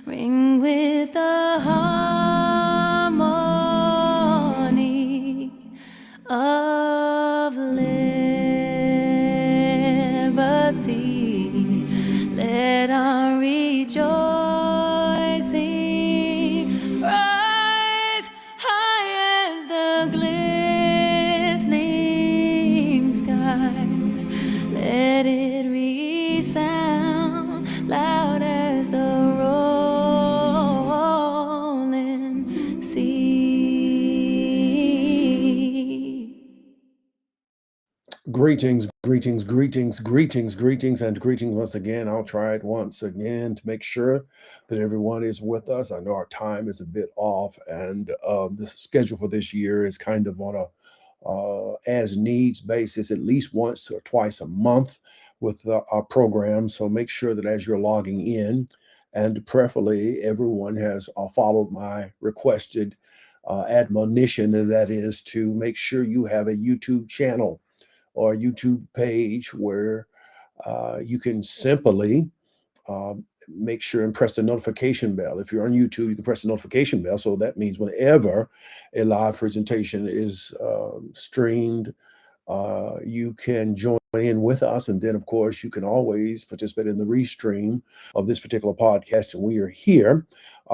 ring with the harmony of liberty. Let our rejoicing rise high as the glistening skies. Let it resound loud as the rolling sea. Greetings, greetings, greetings, greetings, greetings, and greetings once again. I'll try it once again to make sure that everyone is with us. I know our time is a bit off, and the schedule for this year is kind of on a as needs basis, at least once or twice a month with our program. So make sure that as you're logging in, and preferably everyone has followed my requested admonition, and that is to make sure you have a YouTube channel or a YouTube page where you can simply make sure and press the notification bell. If you're on YouTube, you can press the notification bell. So that means whenever a live presentation is streamed, you can join in with us. And then, of course, you can always participate in the restream of this particular podcast. And we are here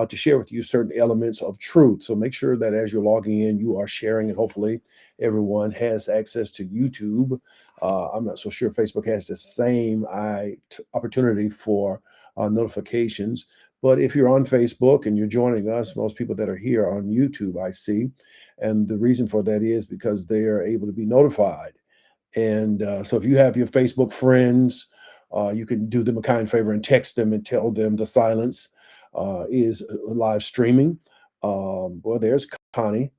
to share with you certain elements of truth. So make sure that as you're logging in, you are sharing, and hopefully everyone has access to YouTube. I'm not so sure Facebook has the same opportunity for notifications. But if you're on Facebook and you're joining us, most people that are here on YouTube, I see. And the reason for that is because they are able to be notified. And so if you have your Facebook friends, you can do them a kind favor and text them and tell them the silence is live streaming. Well, there's Connie.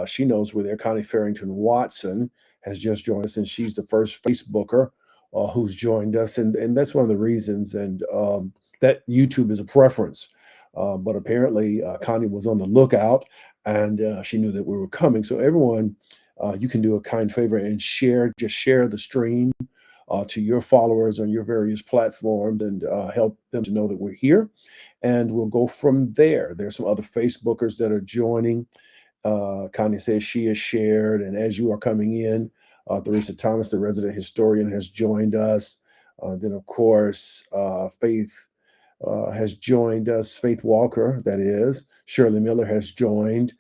She knows we're there. Connie Farrington Watson has just joined us, and she's the first Facebooker who's joined us. And that's one of the reasons. And that YouTube is a preference. But apparently, Connie was on the lookout, and she knew that we were coming. So everyone, you can do a kind favor and just share the stream to your followers on your various platforms, and help them to know that we're here. And we'll go from there. There's some other Facebookers that are joining. Connie says she has shared, and as you are coming in, Theresa Thomas, the resident historian, has joined us. Then, of course, Faith has joined us. Faith Walker, that is. Shirley Miller has joined.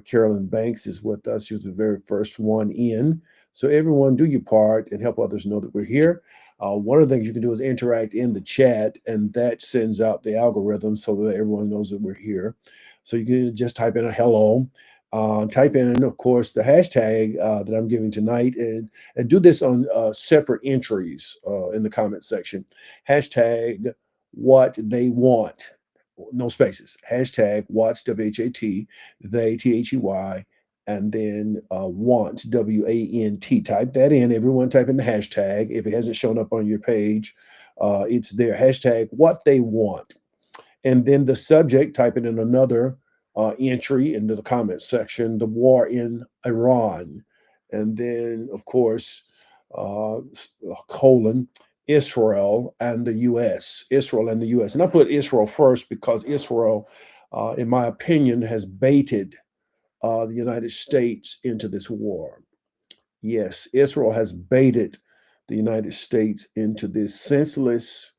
Carolyn Banks is with us. She was the very first one in. So everyone, do your part and help others know that we're here. One of the things you can do is interact in the chat, and that sends out the algorithm so that everyone knows that we're here. So you can just type in a hello. Type in, of course, the hashtag that I'm giving tonight, and do this on separate entries in the comment section. Hashtag what they want, no spaces. Hashtag watch, WHAT, they, THEY, and then want, WANT. Type that in. Everyone type in the hashtag. If it hasn't shown up on your page, it's there. Hashtag what they want. And then the subject, type it in another entry into the comment section, the war in Iran. And then, of course, colon, Israel and the U.S. Israel and the U.S. And I put Israel first because Israel, in my opinion, has baited the United States into this war. Yes, Israel has baited the United States into this senseless,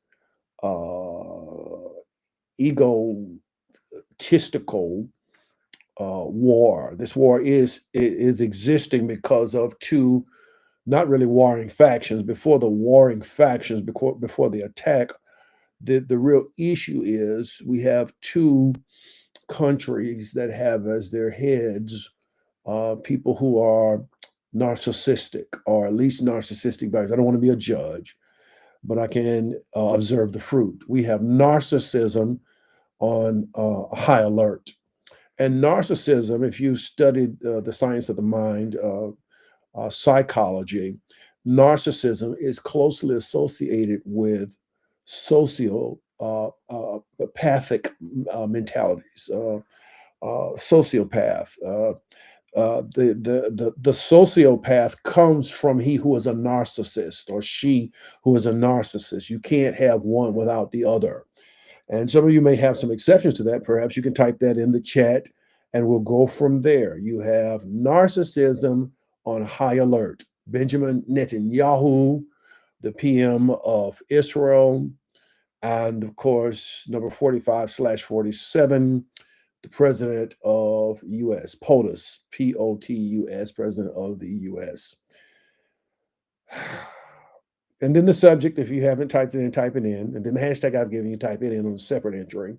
egotistical war. This war is existing because of two not really warring factions. Before the warring factions, before the attack, the real issue is we have two countries that have as their heads people who are narcissistic, or at least narcissistic values. I don't want to be a judge, but I can observe the fruit. We have narcissism on high alert. And narcissism, if you studied the science of the mind, psychology, narcissism is closely associated with sociopathic mentalities. Sociopath. The sociopath comes from he who is a narcissist, or she who is a narcissist. You can't have one without the other. And some of you may have some exceptions to that. Perhaps you can type that in the chat and we'll go from there. You have narcissism on high alert. Benjamin Netanyahu, the PM of Israel, and of course, number 45/47, the president of US, POTUS, POTUS, president of the US. And then the subject, if you haven't typed it in, type it in. And then the hashtag I've given you, type it in on a separate entry.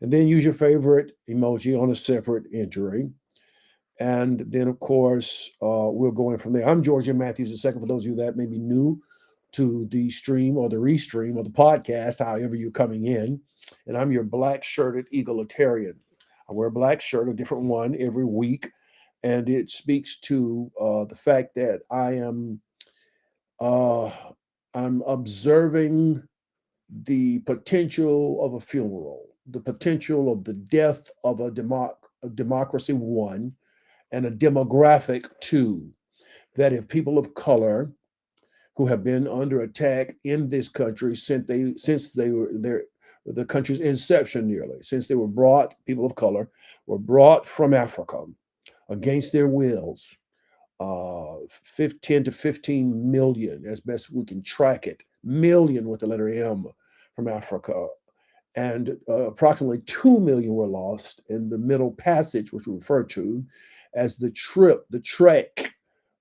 And then use your favorite emoji on a separate entry. And then, of course, we'll go in from there. I'm Georgia Matthews II. For those of you that may be new to the stream or the restream or the podcast, however you're coming in, and I'm your black shirted egalitarian. I wear a black shirt, a different one every week, and it speaks to the fact that uh, I'm observing the potential of a funeral, the potential of the death of a democracy, one, and a demographic, two. That if people of color who have been under attack in this country since they were there, the country's inception, nearly since they were brought, people of color were brought from Africa against their wills, 10 to 15 million, as best we can track it, million with the letter M, from Africa. And approximately 2 million were lost in the Middle Passage, which we refer to as the trek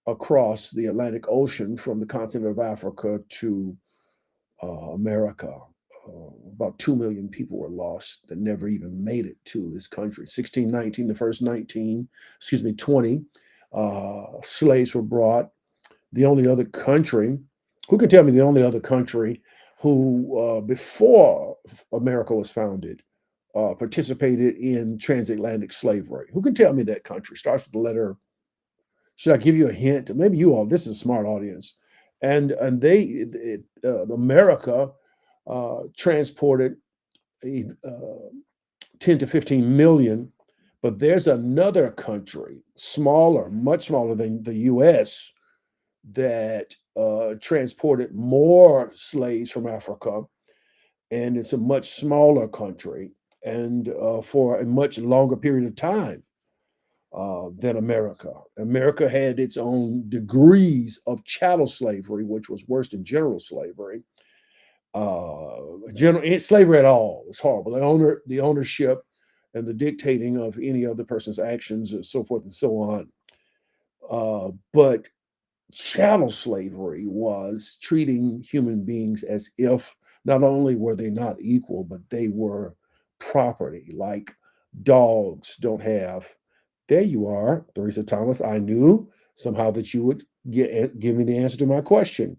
across the Atlantic Ocean from the continent of Africa to America. About 2 million people were lost that never even made it to this country. 1619, the first 20 slaves were brought. The only other country, who can tell me the only other country who, before America was founded, participated in transatlantic slavery? Who can tell me that country? Starts with the letter. Should I give you a hint? Maybe you all. This is a smart audience, and America transported 10 to 15 million, but there's another country, smaller, much smaller than the U.S., that transported more slaves from Africa, and it's a much smaller country, and for a much longer period of time than America. America had its own degrees of chattel slavery, which was worse than general slavery. Slavery at all was horrible. The ownership and the dictating of any other person's actions, and so forth and so on. But chattel slavery was treating human beings as if not only were they not equal, but they were property, like dogs don't have. There you are, Theresa Thomas. I knew somehow that you would give me the answer to my question.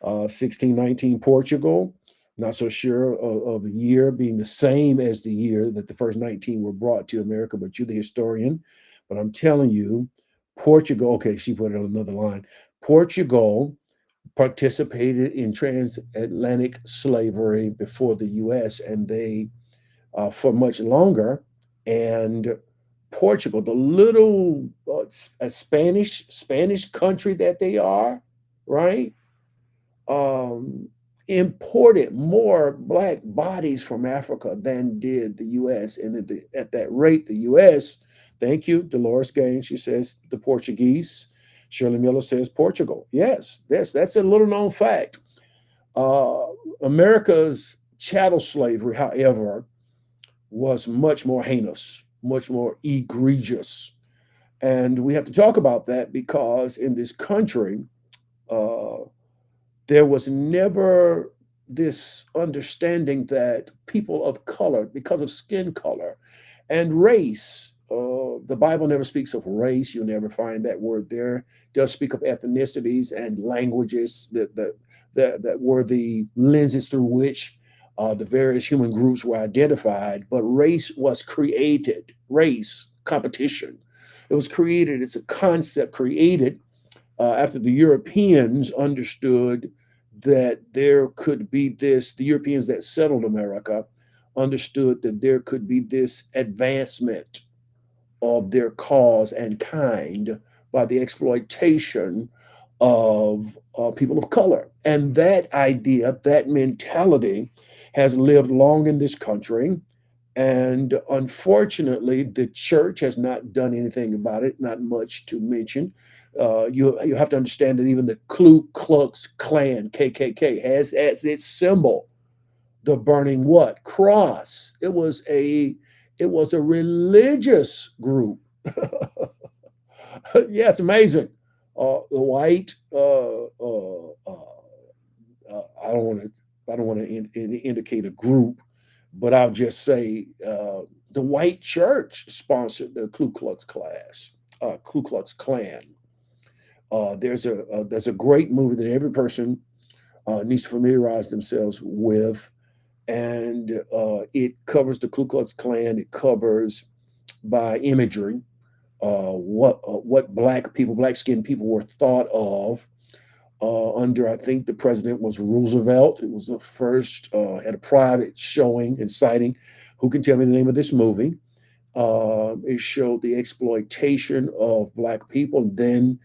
1619 Portugal, not so sure of the year being the same as the year that the first 19 were brought to America, but you're the historian. But I'm telling you, Portugal, okay, she put it on another line. Portugal participated in transatlantic slavery before the US, and they, for much longer. And Portugal, the little Spanish country that they are, right? Um, Imported more black bodies from Africa than did the U.S. And at that rate, the U.S., thank you, Dolores Gaines, she says the Portuguese. Shirley Miller says Portugal. Yes, that's a little known fact. Uh, America's chattel slavery, however, was much more heinous, much more egregious. And we have to talk about that because in this country, uh, there was never this understanding that people of color, because of skin color and race, the Bible never speaks of race. You'll never find that word there. It does speak of ethnicities and languages that were the lenses through which the various human groups were identified. But race was created, race, competition. It was created, it's a concept created after the Europeans understood that there could be this, the Europeans that settled America understood that there could be this advancement of their cause and kind by the exploitation of people of color. And that idea, that mentality has lived long in this country. And unfortunately, the church has not done anything about it, not much to mention. You have to understand that even the Ku Klux Klan, KKK, has as its symbol the burning what? Cross. It was a religious group. Yeah, it's amazing. The white I don't want to indicate a group, but I'll just say the white church sponsored the Ku Klux Klan. There's a great movie that every person needs to familiarize themselves with, and it covers the Ku Klux Klan. It covers by imagery what black skinned people were thought of under, I think the president was Roosevelt. It was the first, had a private showing and sighting. Who can tell me the name of this movie? It showed the exploitation of black people, then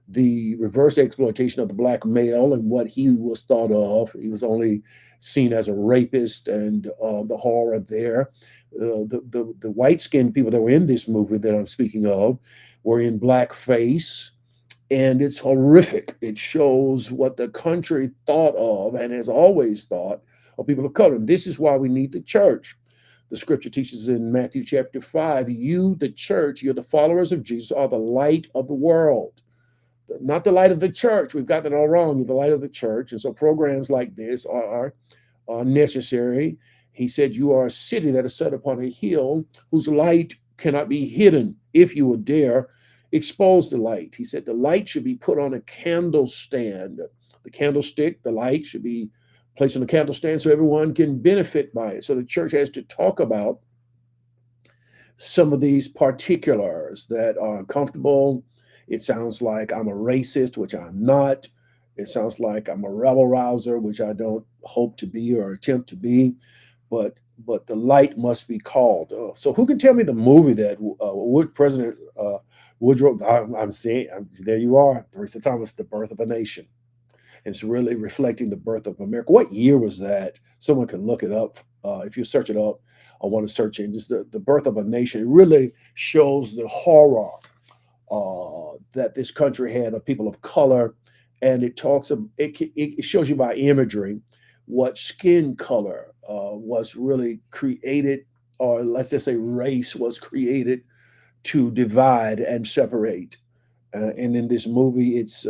the reverse exploitation of the black male and what he was thought of. He was only seen as a rapist, and the horror there. The white skinned people that were in this movie that I'm speaking of were in blackface, and it's horrific. It shows what the country thought of and has always thought of people of color. And this is why we need the church. The scripture teaches in Matthew chapter 5, you, the church, you're the followers of Jesus, are the light of the world. Not the light of the church. We've got that all wrong. You're the light of the church. And so programs like this are necessary. He said, you are a city that is set upon a hill whose light cannot be hidden. If you would dare expose the light. He said the light should be put on a candle stand. The candlestick, the light should be placed on a candle stand so everyone can benefit by it. So the church has to talk about some of these particulars that are uncomfortable. It sounds like I'm a racist, which I'm not. It sounds like I'm a rebel rouser, which I don't hope to be or attempt to be. But the light must be called. So who can tell me the movie that President Woodrow? I'm saying, there you are, Theresa Thomas, The Birth of a Nation. It's really reflecting the birth of America. What year was that? Someone can look it up. If you search it up, I want to search in just the birth of a nation. It really shows the horror that this country had of people of color, and it shows you by imagery what skin color was really created, or let's just say race was created to divide and separate. And in this movie, it's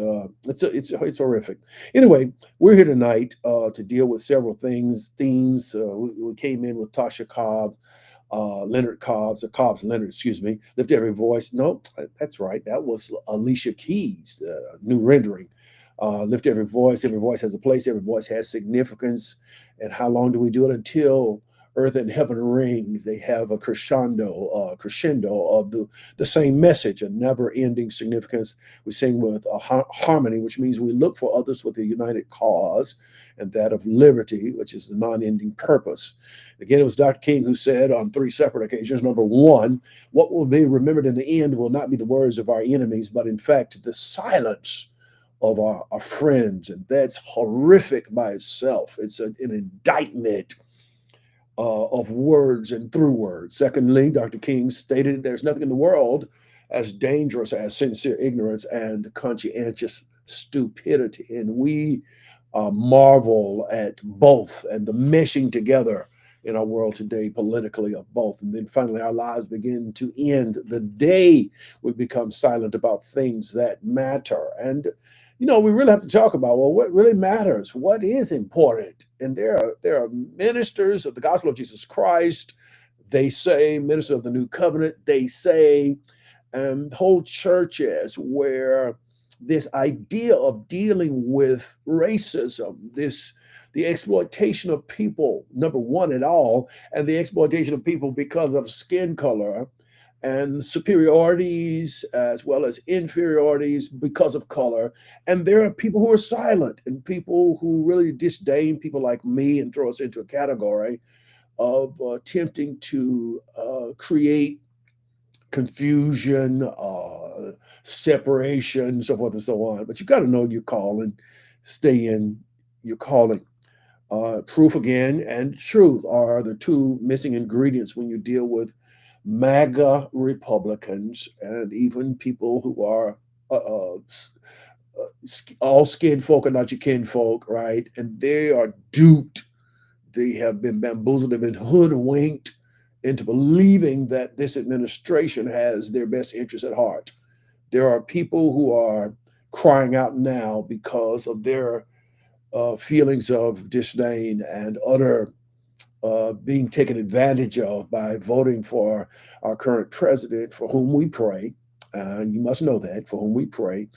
horrific. Anyway, we're here tonight to deal with several themes. We came in with Tasha Cobbs, Leonard Cobbs, or Cobbs Leonard, excuse me. Lift Every Voice. No, that's right. That was Alicia Keys' new rendering. Lift Every Voice. Every voice has a place. Every voice has significance. And how long do we do it? Until earth and heaven rings. They have a crescendo of the same message, a never-ending significance. We sing with a harmony, which means we look for others with a united cause, and that of liberty, which is the non-ending purpose. Again, it was Dr. King who said on 3 separate occasions, number one, what will be remembered in the end will not be the words of our enemies, but in fact, the silence of our friends. And that's horrific by itself. It's an indictment of words and through words. Secondly, Dr. King stated there's nothing in the world as dangerous as sincere ignorance and conscientious stupidity. And we marvel at both and the meshing together in our world today politically of both. And then finally, our lives begin to end the day we become silent about things that matter. And we really have to talk about, well, what really matters, what is important. And there are ministers of the gospel of Jesus Christ, they say, ministers of the new covenant, they say, and whole churches where this idea of dealing with racism, the exploitation of people, number one at all, and the exploitation of people because of skin color, and superiorities as well as inferiorities because of color. And there are people who are silent and people who really disdain people like me and throw us into a category of attempting to create confusion, separation, so forth and so on. But you got to know your calling, stay in your calling. Proof again and truth are the two missing ingredients when you deal with MAGA Republicans and even people who are all skin folk are not your kinfolk, right? And they are duped. They have been bamboozled, they've been hoodwinked into believing that this administration has their best interests at heart. There are people who are crying out now because of their feelings of disdain and utter being taken advantage of by voting for our current president, for whom we pray. You must know that, for whom we pray.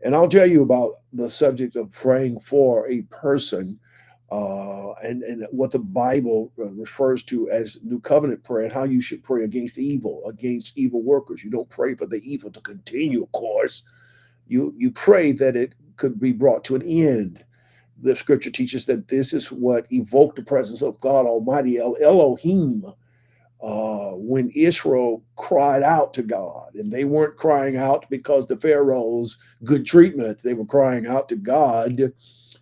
And I'll tell you about the subject of praying for a person and what the Bible refers to as New Covenant prayer and how you should pray against evil workers. You don't pray for the evil to continue, of course. You pray that it could be brought to an end. The scripture teaches that this is what evoked the presence of God Almighty, El Elohim, when Israel cried out to God. And they weren't crying out because the Pharaoh's good treatment, they were crying out to God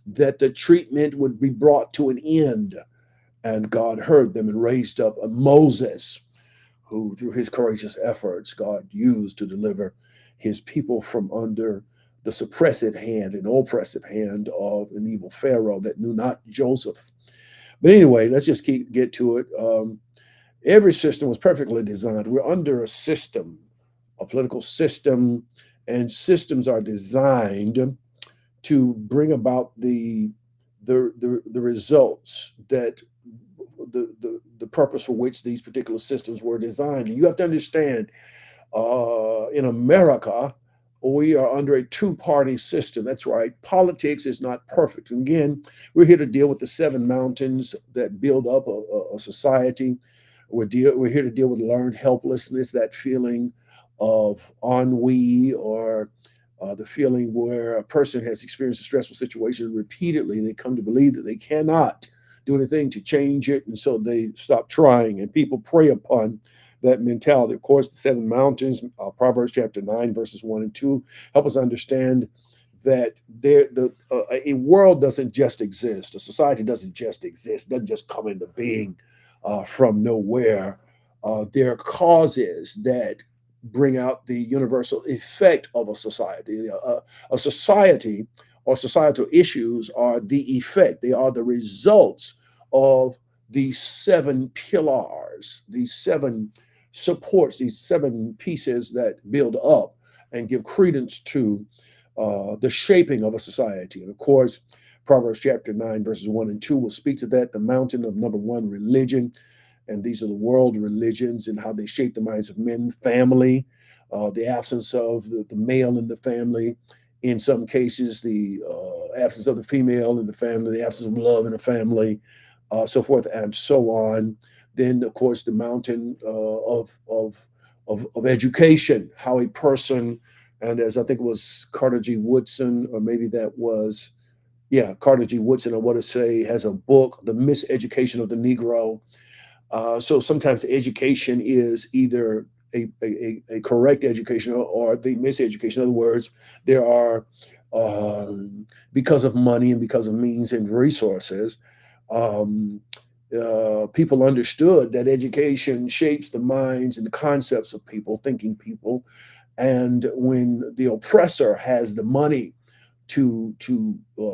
that the treatment would be brought to an end. And God heard them and raised up a Moses, who, through his courageous efforts, God used to deliver his people from under the suppressive hand and oppressive hand of an evil Pharaoh that knew not Joseph. But anyway, let's just get to it. Every system was perfectly designed. We're under a system, a political system, and systems are designed to bring about the results that the purpose for which these particular systems were designed. And you have to understand, in America, we are under a two-party system. That's right. Politics is not perfect. And again, we're here to deal with the seven mountains that build up a society. We're here to deal with learned helplessness, that feeling of ennui, or the feeling where a person has experienced a stressful situation repeatedly and they come to believe that they cannot do anything to change it. And so they stop trying, and people prey upon that mentality. Of course, the seven mountains, Proverbs chapter 9, verses 1 and 2, help us understand that a world doesn't just exist. A society doesn't just exist, doesn't just come into being from nowhere. There are causes that bring out the universal effect of a society. A society or societal issues are the effect, they are the results of these seven pillars, these seven supports, these seven pieces that build up and give credence to the shaping of a society. And of course, Proverbs chapter 9, verses 1 and 2 will speak to that. The mountain of number one, religion. And these are the world religions and how they shape the minds of men, family, the absence of the male in the family. In some cases, the absence of the female in the family, the absence of love in the family, so forth and so on. Then, of course, the mountain of education, how a person, and as I think it was Carter G. Woodson, or maybe that was, yeah, Carter G. Woodson, I want to say, has a book, The Miseducation of the Negro. So sometimes education is either a correct education or the miseducation. In other words, there are, because of money and because of means and resources, um, people understood that education shapes the minds and the concepts of people, thinking people. And when the oppressor has the money to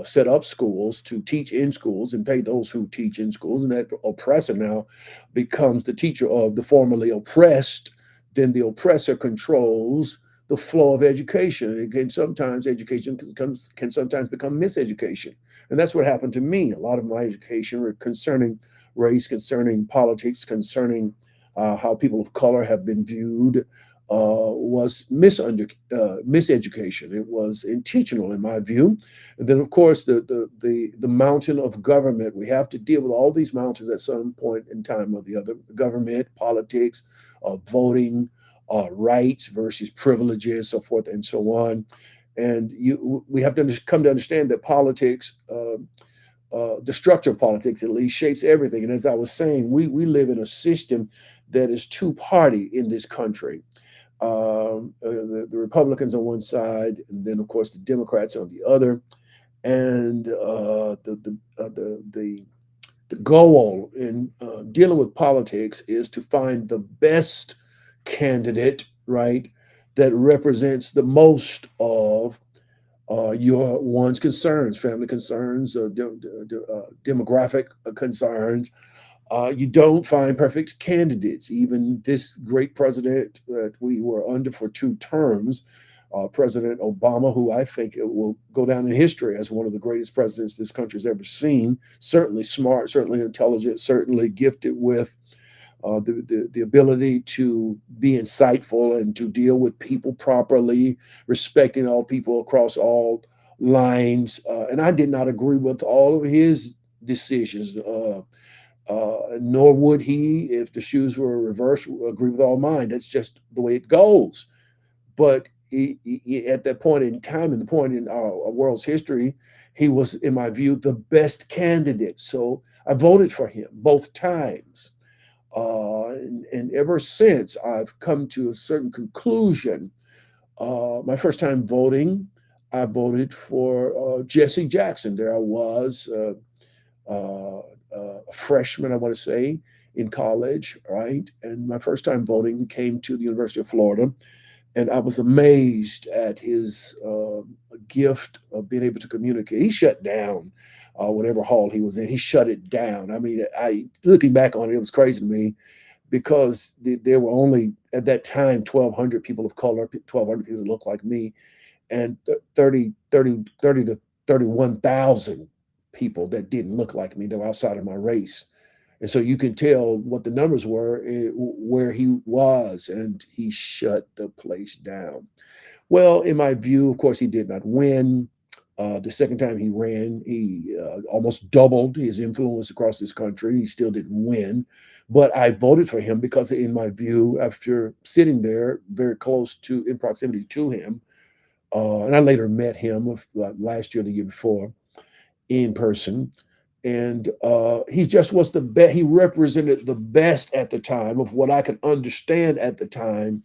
set up schools, to teach in schools, and pay those who teach in schools, and that oppressor now becomes the teacher of the formerly oppressed, then the oppressor controls the flow of education. And again, sometimes education can sometimes become miseducation. And that's what happened to me. A lot of my education concerning race, concerning politics, concerning how people of color have been viewed, was miseducation. It was intentional, in my view. And then, of course, the mountain of government. We have to deal with all these mountains at some point in time or the other. Government, politics, voting, rights versus privileges, so forth and so on. And we have to come to understand that politics, the structure of politics at least, shapes everything. And as I was saying, we live in a system that is two party in this country. The Republicans on one side, and then of course the Democrats on the other, and The goal in dealing with politics is to find the best candidate, right, that represents the most of your one's concerns, family concerns, demographic concerns. You don't find perfect candidates. Even this great president that we were under for 2 terms, President Obama, who I think it will go down in history as one of the greatest presidents this country's ever seen, certainly smart, certainly intelligent, certainly gifted with the ability to be insightful and to deal with people properly, respecting all people across all lines. And I did not agree with all of his decisions. Nor would he, if the shoes were reversed, agree with all mine. That's just the way it goes. But at that point in time, and the point in our world's history, he was, in my view, the best candidate. So I voted for him both times. And ever since, I've come to a certain conclusion. My first time voting, I voted for Jesse Jackson. There I was, a freshman, I want to say, in college, right? And my first time voting came to the University of Florida, and I was amazed at his gift of being able to communicate. He shut down whatever hall he was in. He shut it down. I mean, I looking back on it, it was crazy to me because there were only at that time 1,200 people of color, 1,200 people that looked like me, and 30 to 31,000 people that didn't look like me, that were outside of my race. And so you can tell what the numbers were, where he was, and he shut the place down. Well, in my view, of course, he did not win. The second time he ran, he almost doubled his influence across this country. He still didn't win. But I voted for him because, in my view, after sitting there very close to, in proximity to him, and I later met him last year, the year before, in person. And he just was the best. He represented the best at the time of what I could understand at the time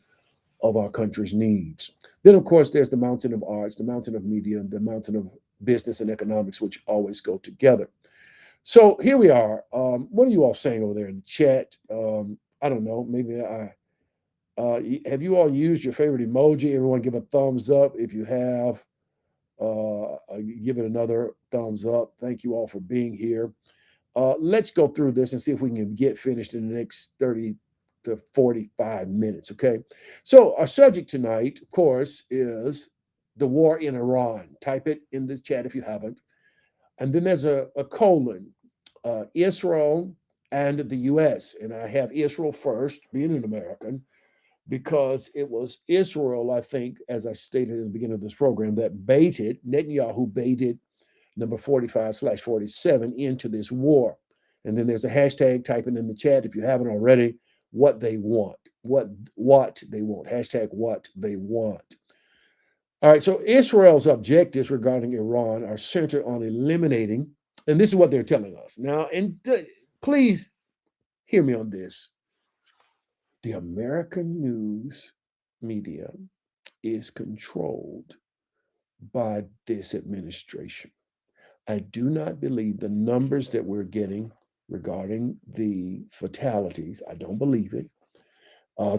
of our country's needs. Then, of course, there's the mountain of arts, the mountain of media, and the mountain of business and economics, which always go together. So here we are. What are you all saying over there in the chat? I don't know. Maybe have you all used your favorite emoji? Everyone give a thumbs up if you have. Give it another thumbs up. Thank you all for being here. Let's go through this and see if we can get finished in the next 30 to 45 minutes. Okay. So, our subject tonight, of course, is the war in Iran. Type it in the chat if you haven't. And then there's a colon, Israel and the US. And I have Israel first, being an American, because it was Israel, I think, as I stated in the beginning of this program, that Netanyahu baited number 45/47 into this war. And then there's a hashtag, typing in the chat if you haven't already, what they want. What they want. Hashtag what they want. All right, so Israel's objectives regarding Iran are centered on eliminating, and this is what they're telling us. Now, and please hear me on this. The American news media is controlled by this administration. I do not believe the numbers that we're getting regarding the fatalities. I don't believe it.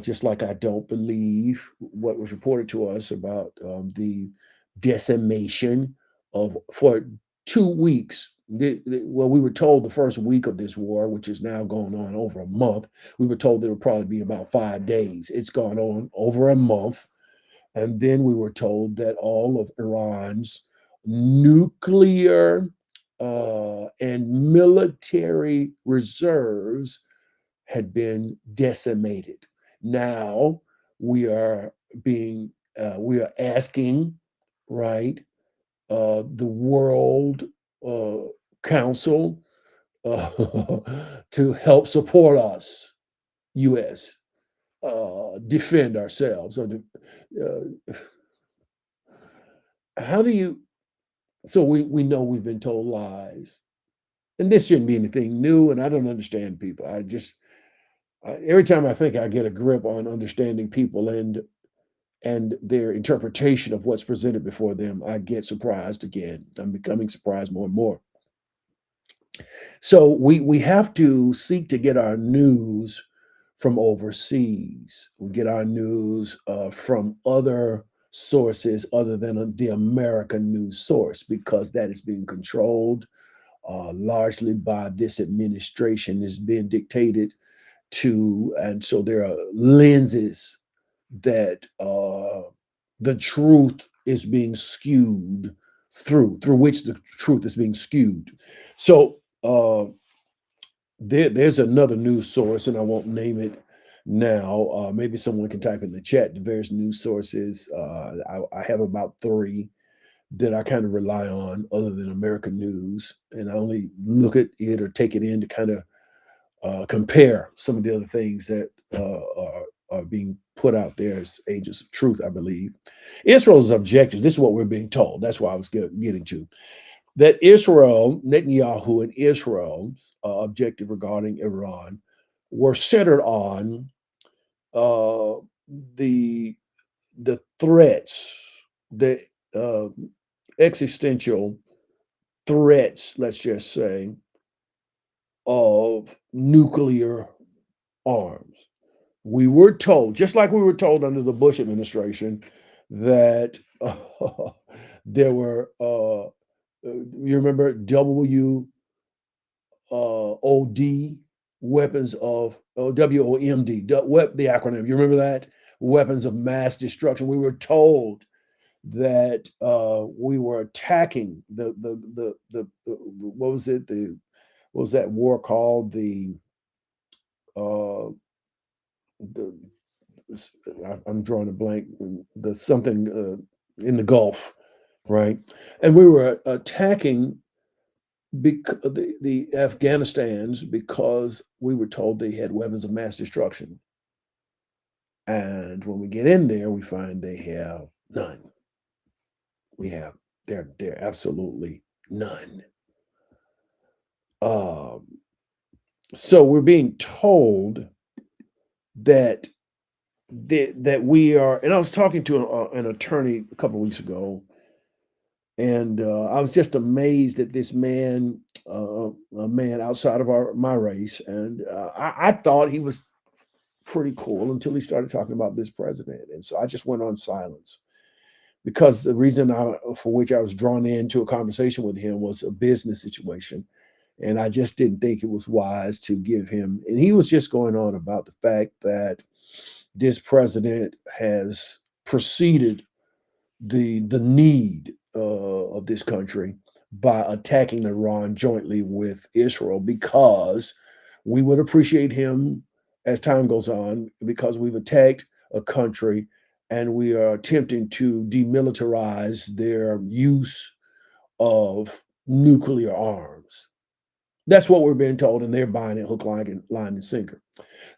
Just like I don't believe what was reported to us about the decimation of, for 2 weeks. Well, we were told the first week of this war, which is now going on over a month, we were told it would probably be about 5 days. It's gone on over a month. And then we were told that all of Iran's nuclear and military reserves had been decimated. Now we are we are asking, right, the World uh, Council uh, to help support us, U.S. Defend ourselves. How do you? So we know we've been told lies, and this shouldn't be anything new. And I don't understand people. Every time I think I get a grip on understanding people and their interpretation of what's presented before them, I get surprised again. I'm becoming surprised more and more. So we have to seek to get our news from overseas. We get our news from other sources other than the American news source, because that is being controlled largely by this administration, is being dictated to, and so there are lenses that the truth is being skewed through which the truth is being skewed. So there's another news source, and I won't name it now. Maybe someone can type in the chat the various news sources. I have about three that I kind of rely on, other than American news, and I only look at it or take it in to kind of compare some of the other things that are being put out there as agents of truth, I believe. Israel's objectives, this is what we're being told. That's why I was getting to. That Israel, Netanyahu and Israel's objective regarding Iran were centered on uh, the threats, the uh, existential threats, let's just say, of nuclear arms. We were told, just like we were told under the Bush administration, that there were, you remember WOD, weapons of, WOMD, the acronym, you remember that? Weapons of mass destruction. We were told that we were attacking what was it? What was that war called? Uh, the I'm drawing a blank. The something in the Gulf, right? And we were attacking the Afghanistans because we were told they had weapons of mass destruction. And when we get in there, we find they have none. We have they're absolutely none. Um, so we're being told that that we are. And I was talking to an attorney a couple of weeks ago, and I was just amazed at this man, a man outside of my race, and I thought he was pretty cool until he started talking about this president, and so I just went on silence, because the reason for which I was drawn into a conversation with him was a business situation, and I just didn't think it was wise to give him. And he was just going on about the fact that this president has preceded the need of this country by attacking Iran jointly with Israel, because we would appreciate him as time goes on, because we've attacked a country and we are attempting to demilitarize their use of nuclear arms. That's what we're being told, and they're buying it hook, line, and sinker.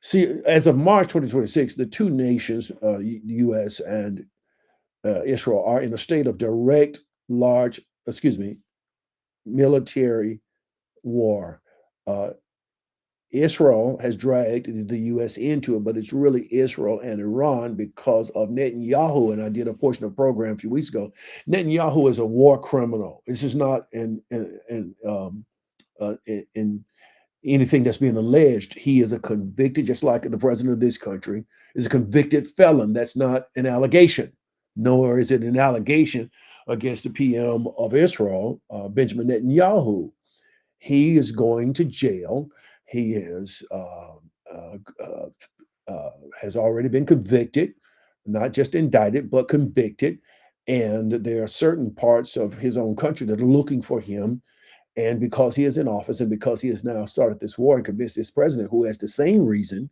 See, as of March 2026, the two nations, U.S. and Israel, are in a state of direct, large, excuse me, military war. Uh, Israel has dragged the U.S. into it, but it's really Israel and Iran because of Netanyahu. And I did a portion of the program a few weeks ago. Netanyahu is a war criminal. This is not in anything that's being alleged. He is a convicted, just like the president of this country, is a convicted felon. That's not an allegation, nor is it an allegation against the PM of Israel, Benjamin Netanyahu. He is going to jail. He is uh, uh, has already been convicted, not just indicted, but convicted. And there are certain parts of his own country that are looking for him, and because he is in office and because he has now started this war and convinced this president, who has the same reason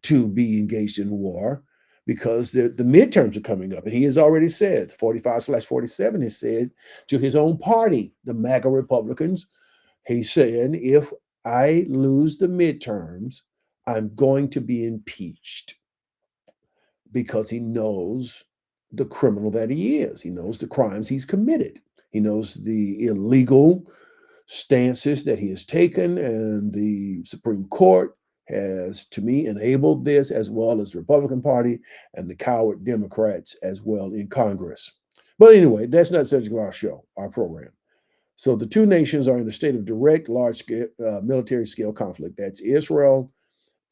to be engaged in war, because the midterms are coming up. And he has already said, 45/47 has said to his own party, the MAGA Republicans, he said, if I lose the midterms, I'm going to be impeached, because he knows the criminal that he is. He knows the crimes he's committed. He knows the illegal stances that he has taken, and the Supreme Court has, to me, enabled this, as well as the Republican Party and the coward Democrats as well in Congress. But anyway, that's not the subject of our show, our program. So the two nations are in a state of direct, large scale military scale conflict. That's Israel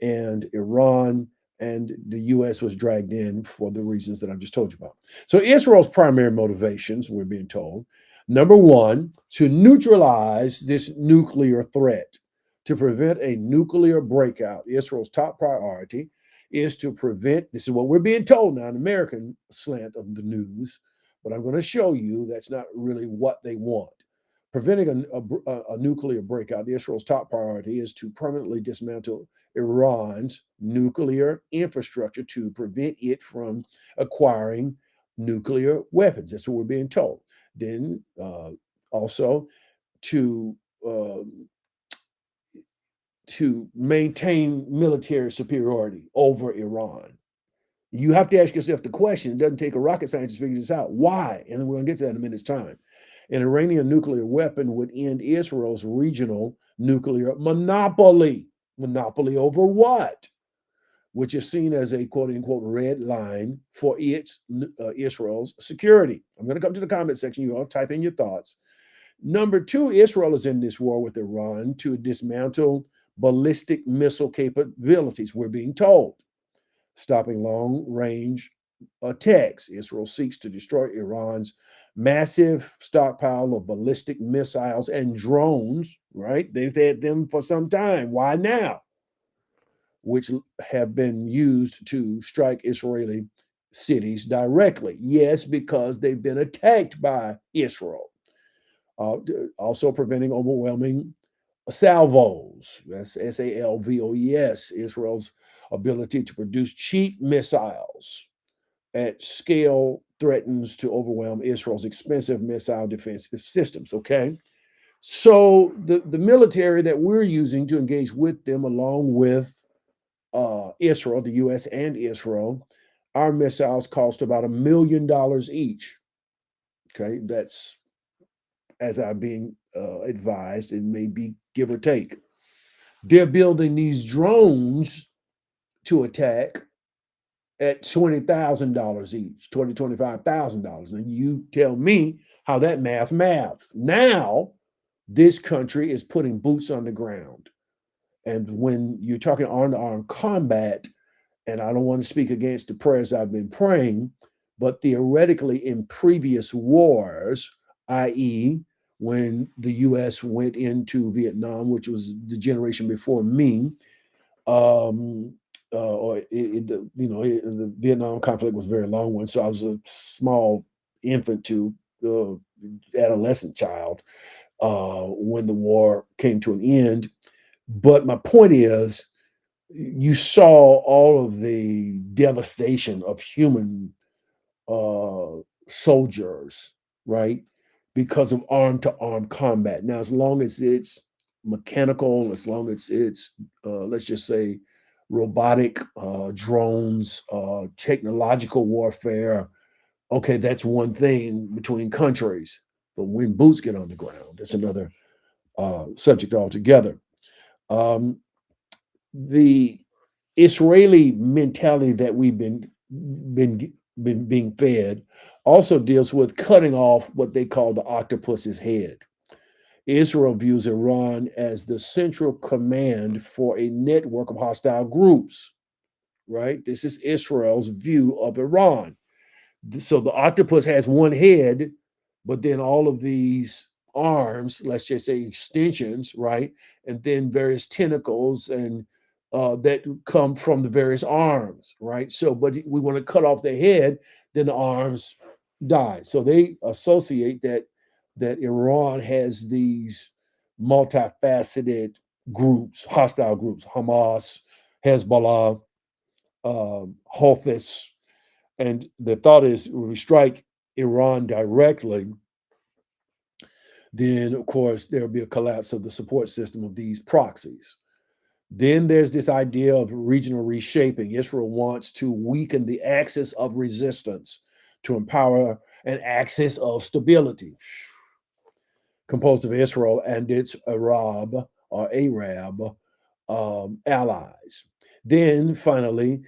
and Iran, and the U.S. was dragged in for the reasons that I've just told you about. So Israel's primary motivations, we're being told, number one, to neutralize this nuclear threat, to prevent a nuclear breakout. Israel's top priority is to prevent, this is what we're being told now, an American slant of the news, but I'm going to show you that's not really what they want. Preventing a nuclear breakout, Israel's top priority is to permanently dismantle Iran's nuclear infrastructure to prevent it from acquiring nuclear weapons. That's what we're being told. Then also to uh, to maintain military superiority over Iran. You have to ask yourself the question. It doesn't take a rocket scientist to figure this out. Why? And then we're going to get to that in a minute's time. An Iranian nuclear weapon would end Israel's regional nuclear monopoly. Monopoly over what? Which is seen as a quote unquote red line for Israel's security. I'm going to come to the comment section. You all type in your thoughts. Number two, Israel is in this war with Iran to dismantle ballistic missile capabilities, we're being told. Stopping long range attacks. Israel seeks to destroy Iran's massive stockpile of ballistic missiles and drones, right? They've had them for some time. Why now? Which have been used to strike Israeli cities directly. Yes, because they've been attacked by Israel. Also preventing overwhelming salvos. That's SALVOES, Israel's ability to produce cheap missiles at scale threatens to overwhelm Israel's expensive missile defensive systems. Okay. So the military that we're using to engage with them, along with Israel, the U.S. and Israel, our missiles cost about $1 million each. Okay. That's as I'm being advised, it may be give or take. They're building these drones to attack at $20,000 each, $25,000. And you tell me how that maths. Now, this country is putting boots on the ground. And when you're talking arm-to-arm combat, and I don't want to speak against the prayers I've been praying, but theoretically in previous wars, i.e., when the U.S. went into Vietnam, which was the generation before me, um, the Vietnam conflict was a very long one, so I was a small infant to adolescent child when the war came to an end. But my point is, you saw all of the devastation of human uh, soldiers, right? Because of arm to arm combat. Now, as long as it's mechanical, as long as it's, let's just say, robotic drones, technological warfare, okay, that's one thing between countries. But when boots get on the ground, that's another subject altogether. Um, the Israeli mentality that we've been being fed also deals with cutting off what they call the octopus's head. Israel views Iran as the central command for a network of hostile groups, right? This is Israel's view of Iran. So the octopus has one head, but then all of these arms, let's just say extensions, right? And then various tentacles and that come from the various arms, right? So, but we want to cut off the head, then the arms die. So they associate that Iran has these multifaceted groups, hostile groups, Hamas, Hezbollah, Houthis, and the thought is, if we strike Iran directly, then of course there'll be a collapse of the support system of these proxies. Then there's this idea of regional reshaping. Israel wants to weaken the axis of resistance to empower an axis of stability composed of Israel and its Arab allies. Then finally,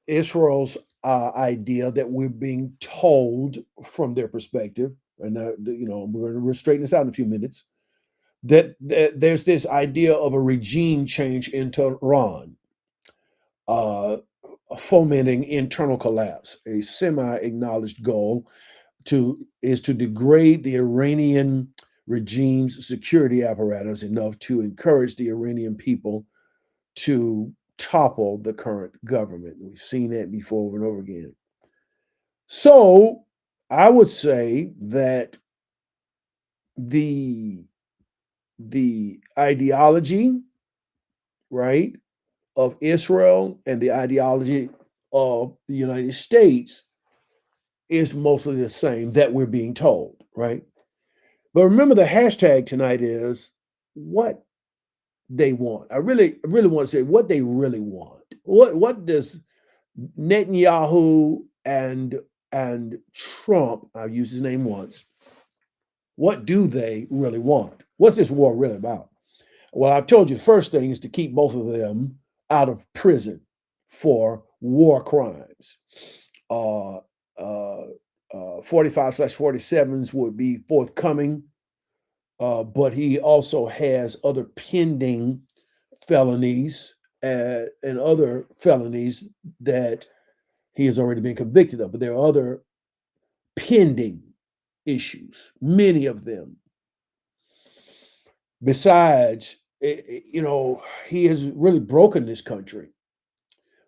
Israel's idea that we're being told from their perspective and we're straightening this out in a few minutes. That there's this idea of a regime change in Tehran, uh, fomenting internal collapse. A semi-acknowledged goal to degrade the Iranian regime's security apparatus enough to encourage the Iranian people to topple the current government. We've seen that before over and over again. So I would say that the the ideology, right, of Israel and the ideology of the United States is mostly the same that we're being told, right? But remember, the hashtag tonight is what they want. I really want to say what they really want. What does Netanyahu and Trump, I've used his name once, what do they really want? What's this war really about? Well, I've told you the first thing is to keep both of them out of prison for war crimes. 45/47s would be forthcoming, but he also has other pending felonies and other felonies that he has already been convicted of. But there are other pending issues, many of them. Besides, he has really broken this country.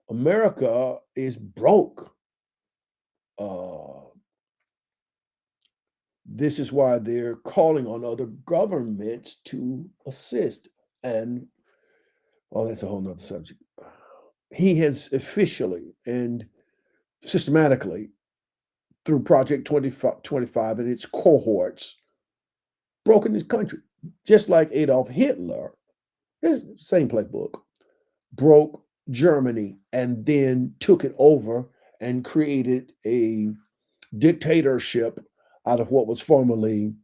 America is broke. Uh, this is why they're calling on other governments to assist. And, oh, that's a whole nother subject. He has officially and systematically, through Project 2025 and its cohorts, broken this country. Just like Adolf Hitler, same playbook, broke Germany and then took it over and created a dictatorship out of what was formerly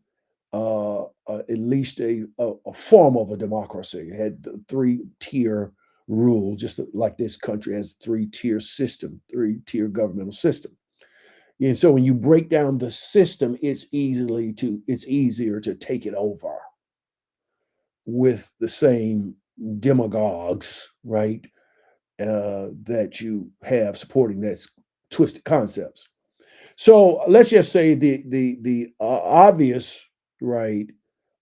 at least a form of a democracy. It had the three-tier rule, just like this country has a three-tier system, three-tier governmental system. And so when you break down the system, it's easier to take it over with the same demagogues, right? That you have supporting that twisted concepts. So let's just say the obvious right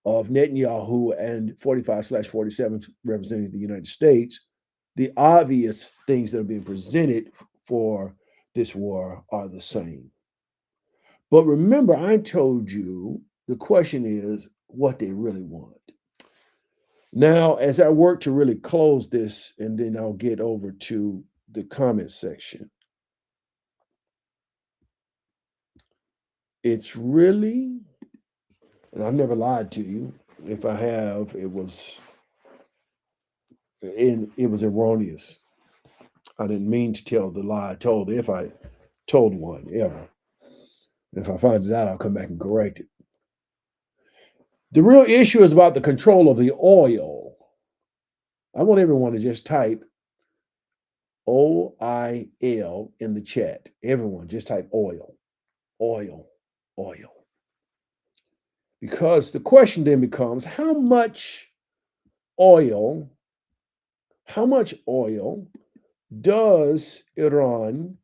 of Netanyahu and 45/47 representing the United States, the obvious things that are being presented for this war are the same. But remember, I told you the question is what they really want. Now, as I work to really close this, and then I'll get over to the comment section, it's really, and I've never lied to you. If I have, it was erroneous. I didn't mean to tell the lie I told, if I told one ever. If I find it out, I'll come back and correct it. The real issue is about the control of the oil. I want everyone to just type OIL in the chat. Everyone just type oil, oil, oil. Because the question then becomes oil, how much oil does Iran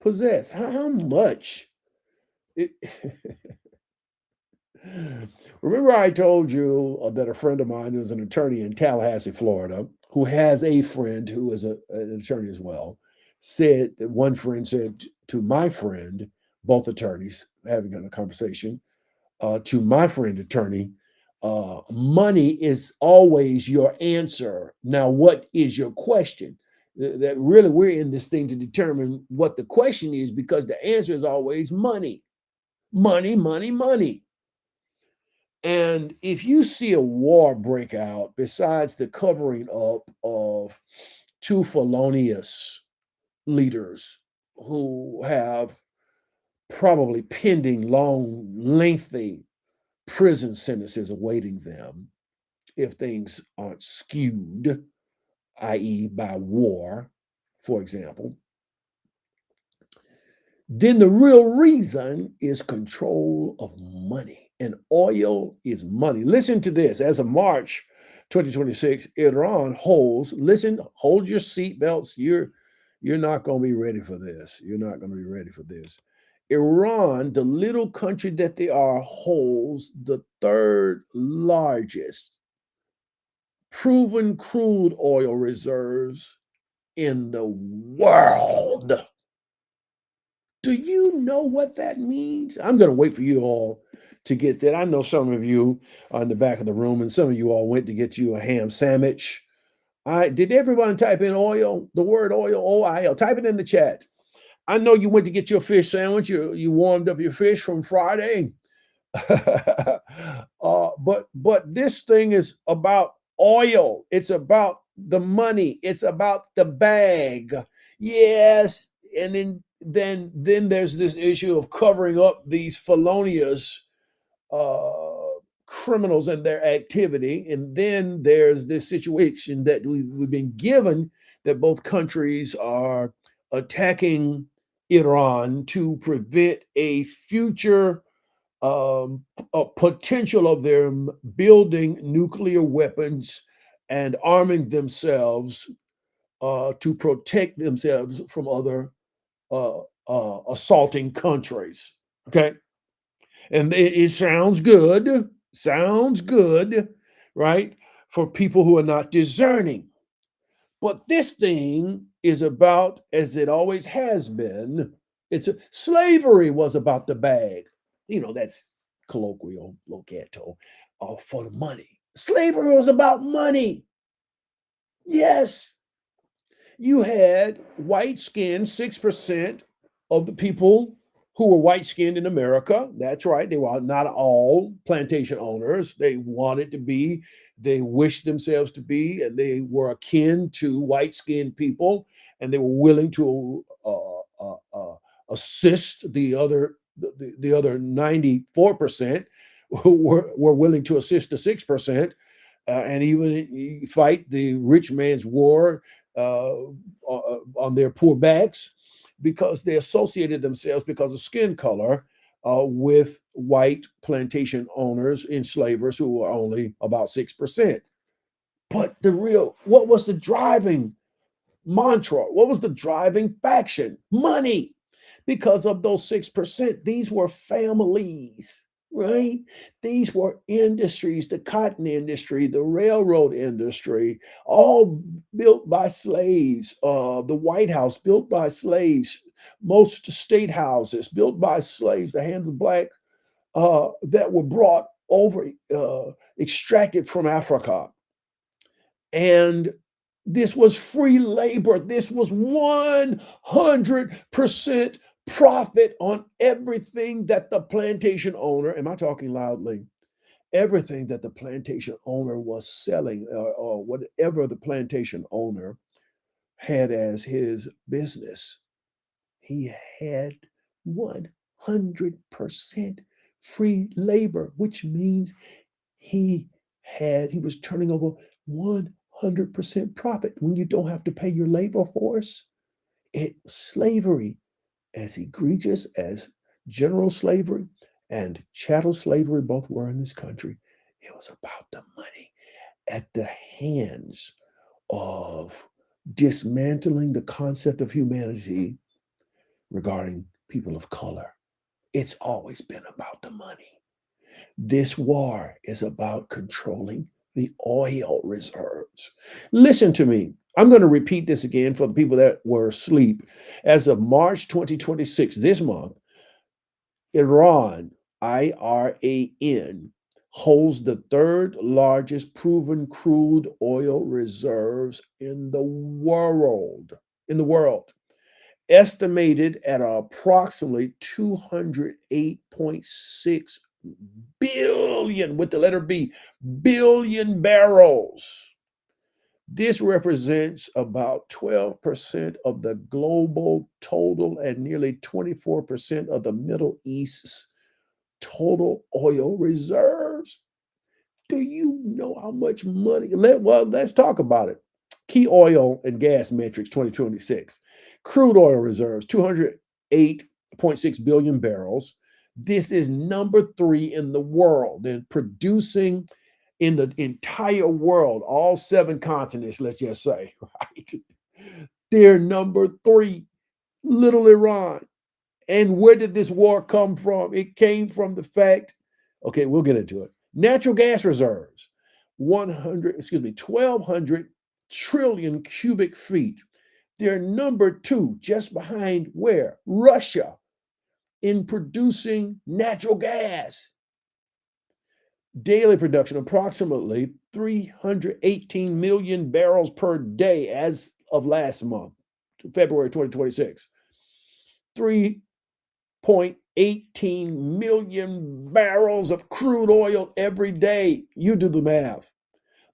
possess? How much? Remember, I told you that a friend of mine who's an attorney in Tallahassee, Florida, who has a friend who is an attorney as well, said that one friend said to my friend, both attorneys having a conversation, to my friend attorney, money is always your answer. Now, what is your question? That really we're in this thing to determine what the question is, because the answer is always money, money, money, money. And if you see a war break out, besides the covering up of two felonious leaders who have probably pending long, lengthy prison sentences awaiting them if things aren't skewed, i.e., by war, for example, Then the real reason is control of money. And oil is money. Listen to this. As of March 2026, Iran holds, listen, hold your seatbelts. You're not going to be ready for this. You're not going to be ready for this. Iran, the little country that they are, holds the third largest proven crude oil reserves in the world. Do you know what that means? I'm going to wait for you all to get that. I know some of you are in the back of the room, and some of you all went to get you a ham sandwich. I did everyone type in oil, the word oil, OIL. Type it in the chat. I know you went to get your fish sandwich. You warmed up your fish from Friday. But this thing is about oil. It's about the money. It's about the bag. Yes, and then there's this issue of covering up these felonious criminals and their activity, and then there's this situation that we've been given that both countries are attacking Iran to prevent a future a potential of them building nuclear weapons and arming themselves to protect themselves from other assaulting countries. Okay, and it sounds good, right, for people who are not discerning. But this thing is about, as it always has been, slavery was about the bag. That's colloquial, locato, for the money. Slavery was about money. Yes, you had white skinned 6% of the people who were white skinned in America. That's right. They were not all plantation owners. They wanted to be, they wished themselves to be, and they were akin to white skinned people, and they were willing to assist the other 94% who were willing to assist the 6%, and even fight the rich man's war on their poor backs, because they associated themselves, because of skin color, with white plantation owners, enslavers who were only about 6%. But what was the driving mantra? What was the driving faction? Money. Because of those 6%, these were families, right? These were industries, the cotton industry, the railroad industry, all built by slaves. The White House built by slaves. Most state houses built by slaves, the hands of black that were brought over, extracted from Africa. And this was free labor. This was 100% profit on everything that the plantation owner, am I talking loudly? Everything that the plantation owner was selling, or whatever the plantation owner had as his business, he had 100% free labor, which means he was turning over 100% profit when you don't have to pay your labor force. Slavery, as egregious as general slavery and chattel slavery both were in this country, it was about the money at the hands of dismantling the concept of humanity regarding people of color. It's always been about the money. This war is about controlling the oil reserves. Listen to me. I'm going to repeat this again for the people that were asleep. As of March 2026, this month, Iran, Iran, holds the third largest proven crude oil reserves in the world. In the world, estimated at approximately 208.6 billion, with the letter B, billion barrels. This represents about 12% of the global total and nearly 24% of the Middle East's total oil reserves. Do you know how much money? Let's talk about it. Key oil and gas metrics 2026. Crude oil reserves, 208 0.6 billion barrels. This is number 3 in the world in producing in the entire world, all 7 continents, let's just say, right? They're number 3, little Iran. And where did this war come from? It came from the fact, okay, we'll get into it. Natural gas reserves, 1,200 trillion cubic feet. They're number 2, just behind where? Russia, in producing natural gas. Daily production, approximately 318 million barrels per day as of last month, February 2026. 3.18 million barrels of crude oil every day. You do the math.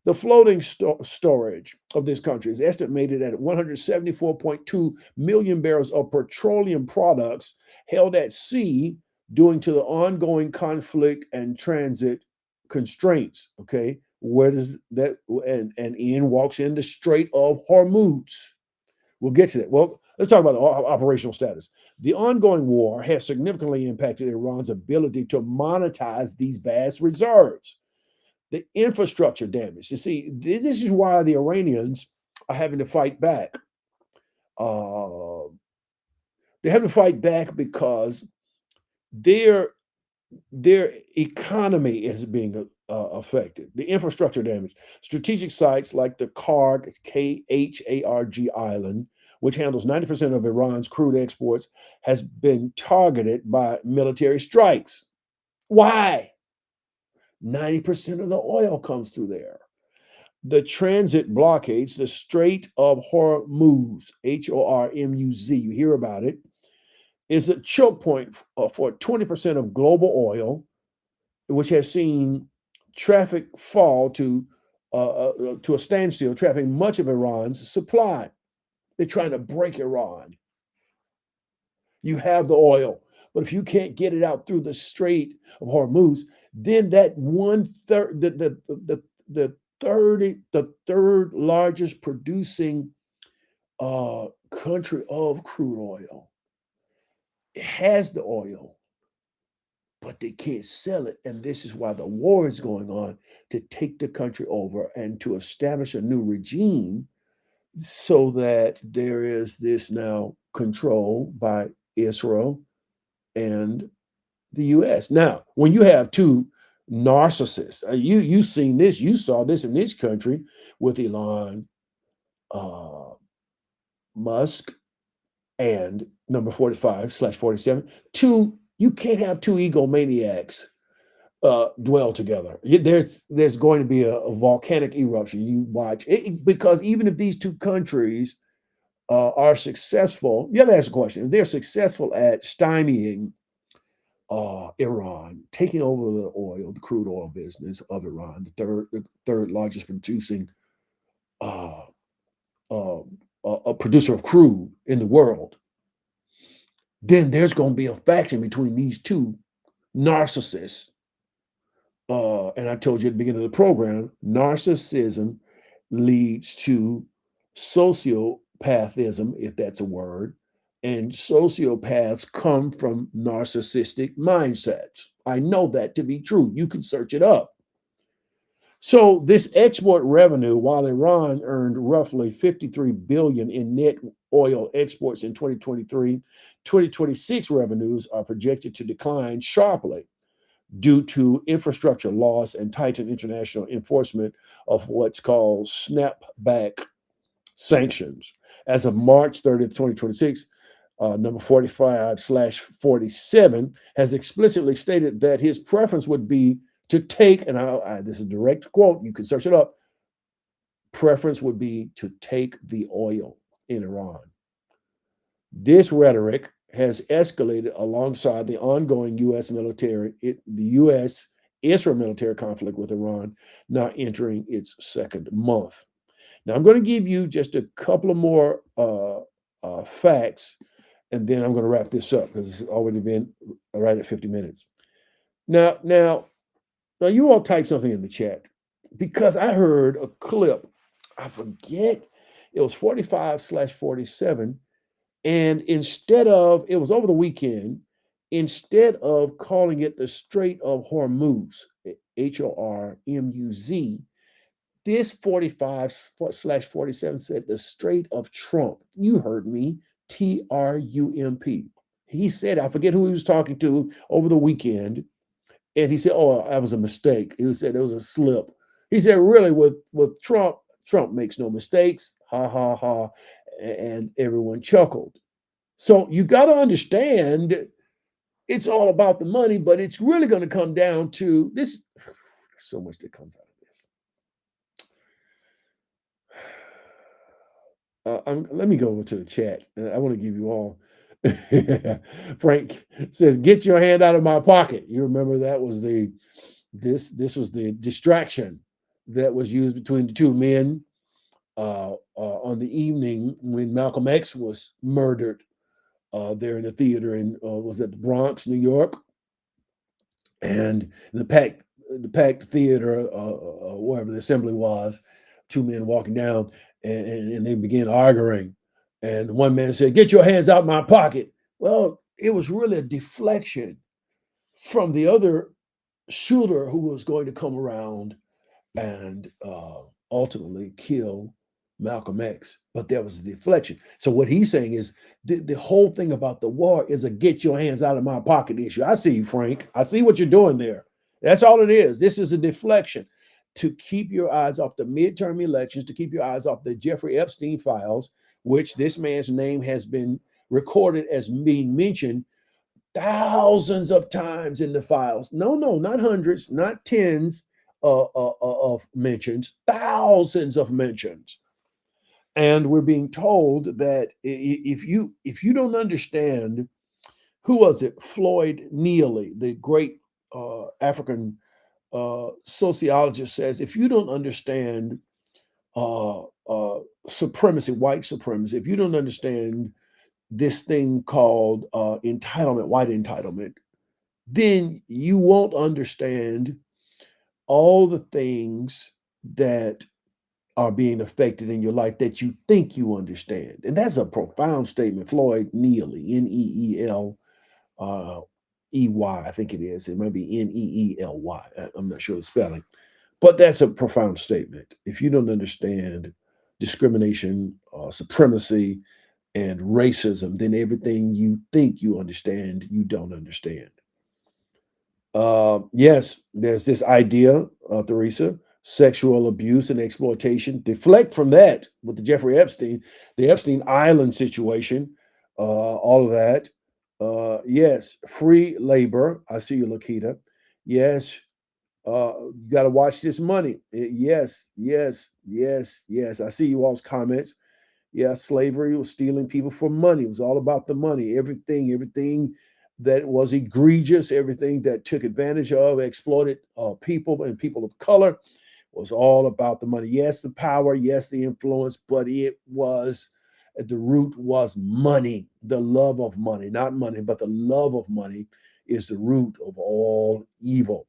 The floating storage of this country is estimated at 174.2 million barrels of petroleum products held at sea due to the ongoing conflict and transit constraints. Okay, where does that and Ian walks in the Strait of Hormuz. We'll get to that. Well, let's talk about the operational status. The ongoing war has significantly impacted Iran's ability to monetize these vast reserves. The infrastructure damage. You see, this is why the Iranians are having to fight back. Uh, they're having to fight back because their their economy is being affected. The infrastructure damage. Strategic sites like the Karg, Kharg Island, which handles 90% of Iran's crude exports, has been targeted by military strikes. Why? 90% of the oil comes through there. The transit blockades, the Strait of Hormuz, Hormuz, you hear about it, is a choke point for 20% of global oil, which has seen traffic fall to a standstill, trapping much of Iran's supply. They're trying to break Iran. You have the oil, but if you can't get it out through the Strait of Hormuz, then that one third, the third largest producing country of crude oil, it has the oil, but they can't sell it. And this is why the war is going on, to take the country over and to establish a new regime so that there is this now control by Israel and the US. Now, when you have two narcissists, you've seen this, you saw this in this country with Elon uh, Musk and number 45/47. You can't have two egomaniacs dwell together. There's going to be a volcanic eruption. You watch it, because even if these two countries are successful, you have to ask a question. If they're successful at stymieing Iran, taking over the crude oil business of Iran, the third largest producing uh, uh, a producer of crude in the world, then there's going to be a faction between these two narcissists. And I told you at the beginning of the program, narcissism leads to sociopathism, if that's a word, and sociopaths come from narcissistic mindsets. I know that to be true. You can search it up. So this export revenue, while Iran earned roughly 53 billion in net oil exports in 2023, 2026 revenues are projected to decline sharply due to infrastructure loss and tightened international enforcement of what's called snapback sanctions. As of March 30th, 2026, number 45/47 has explicitly stated that his preference would be to take, and this is a direct quote, you can search it up, preference would be to take the oil in Iran. This rhetoric has escalated alongside the ongoing the U.S. Israel military conflict with Iran, now entering its second month. Now, I'm going to give you just a couple of more facts, and then I'm going to wrap this up because it's already been right at 50 minutes. Now, you all type something in the chat, because I heard a clip. I forget. It was 45/47 And instead of, it was over the weekend, instead of calling it the Strait of Hormuz, Hormuz, this 45/47 said the Strait of Trump. You heard me, Trump. He said, I forget who he was talking to over the weekend, and he said, "Oh, that was a mistake." He said it was a slip. He said, "Really, with Trump, Trump makes no mistakes." Ha ha ha, and everyone chuckled. So you got to understand, it's all about the money, but it's really going to come down to this. So much that comes out of this. Let me go over to the chat. I want to give you all. Frank says, "Get your hand out of my pocket." You remember that was this was the distraction that was used between the two men on the evening when Malcolm X was murdered there in the theater in was at the Bronx, New York, and the packed theater, wherever the assembly was, two men walking down, and they began arguing, and one man said, "Get your hands out my pocket." Well, it was really a deflection from the other shooter who was going to come around and ultimately kill Malcolm X. But there was a deflection. So what he's saying is the whole thing about the war is a get your hands out of my pocket issue. I see you, Frank. I see what you're doing there. That's all it is. This is a deflection to keep your eyes off the midterm elections, to keep your eyes off the Jeffrey Epstein files, which this man's name has been recorded as being mentioned thousands of times in the files. No, no, not hundreds, not tens of mentions, thousands of mentions. And we're being told that if you don't understand, who was it? Floyd Neely, the great African sociologist, says if you don't understand uh, supremacy, white supremacy, if you don't understand this thing called entitlement, white entitlement, then you won't understand all the things that are being affected in your life that you think you understand. And that's a profound statement. Floyd Neely, Neely, I think it is. It might be Neely. I'm not sure the spelling, but that's a profound statement. If you don't understand discrimination, supremacy, and racism, then everything you think you understand, you don't understand. Yes, there's this idea, Theresa, sexual abuse and exploitation. Deflect from that with the Epstein Island situation, all of that. Yes, free labor. I see you, Lakita. Yes, you got to watch this money. Yes, yes, yes, yes. I see you all's comments. Yeah, slavery was stealing people for money. It was all about the money. Everything that was egregious, everything that took advantage of, exploited people and people of color was all about the money. Yes, the power, yes, the influence, but it was at the root was money, the love of money, not money, but the love of money is the root of all evil.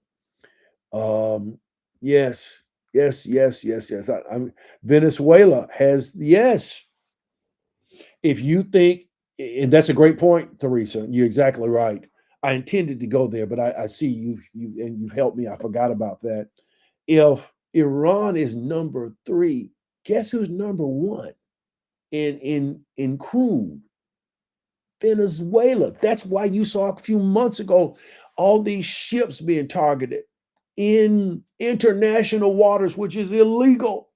Um, yes, yes, yes, yes, yes. Venezuela has yes, if you think, and that's a great point, Teresa. You're exactly right. I intended to go there, but I see you've helped me. I forgot about that. If Iran is number three, guess who's number one in crude? Venezuela. That's why you saw a few months ago all these ships being targeted in international waters, which is illegal.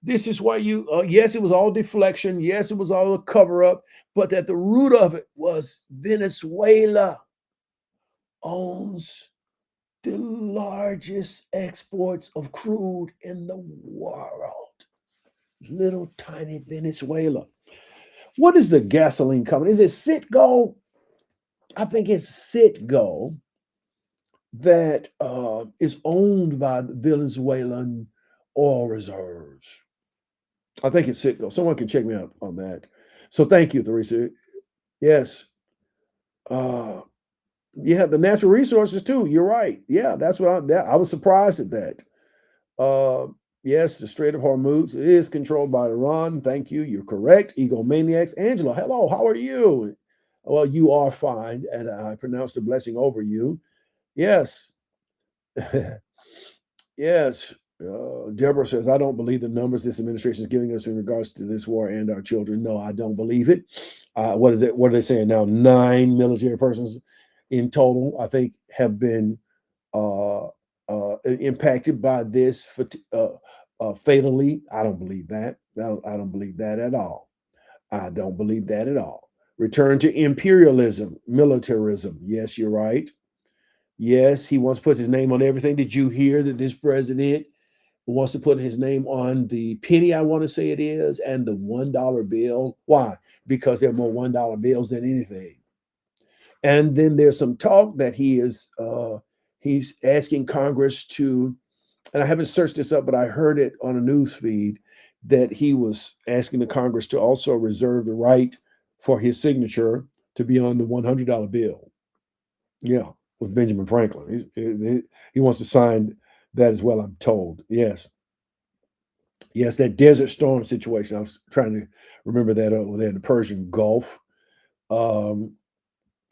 This is why yes, it was all deflection. Yes, it was all a cover up, but at the root of it was Venezuela owns the largest exports of crude in the world. Little tiny Venezuela. What is the gasoline company? Is it Citgo? I think it's Citgo that is owned by the Venezuelan oil reserves. I think it's Citgo. Someone can check me out on that. So thank you, Theresa. Yes. Uh, yeah, the natural resources too. You're right. Yeah, that's what I was surprised at that. Uh, Yes, the Strait of Hormuz is controlled by Iran. Thank you. You're correct. Egomaniacs. Angela, hello. How are you? Well, you are fine, and I pronounce the blessing over you. Yes. Yes. Deborah says, I don't believe the numbers this administration is giving us in regards to this war and our children. No, I don't believe it. What is it? What are they saying now? 9 military persons in total, I think, have been uh, impacted by this fatally. I don't believe that. I don't believe that at all. I don't believe that at all. Return to imperialism, militarism. Yes, you're right. Yes, he wants to put his name on everything. Did you hear that this president wants to put his name on the penny, I want to say it is, and the $1 bill? Why? Because there are more $1 bills than anything. And then there's some talk that he's asking Congress to, and I haven't searched this up, but I heard it on a news feed that he was asking the Congress to also reserve the right for his signature to be on the $100 bill. Yeah, with Benjamin Franklin. He wants to sign that as well, I'm told. Yes. Yes, that Desert Storm situation. I was trying to remember that over there in the Persian Gulf. Um,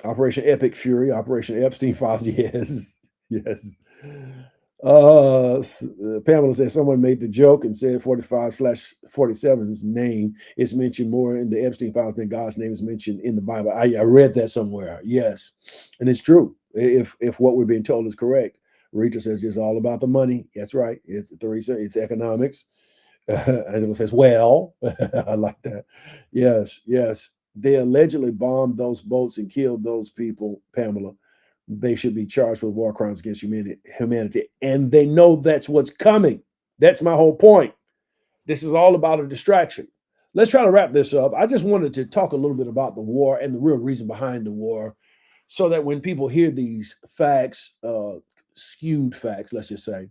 Operation Epic Fury, Operation Epstein Files. Yes, yes. Pamela says someone made the joke and said 45/47's name is mentioned more in the Epstein files than God's name is mentioned in the Bible. I read that somewhere. Yes, and it's true. If what we're being told is correct, Rita says it's all about the money. That's right. It's Theresa. It's economics. Angela says, "Well, I like that." Yes, yes. They allegedly bombed those boats and killed those people, Pamela. They should be charged with war crimes against humanity. And they know that's what's coming. That's my whole point. This is all about a distraction. Let's try to wrap this up. I just wanted to talk a little bit about the war and the real reason behind the war so that when people hear these facts, skewed facts, let's just say,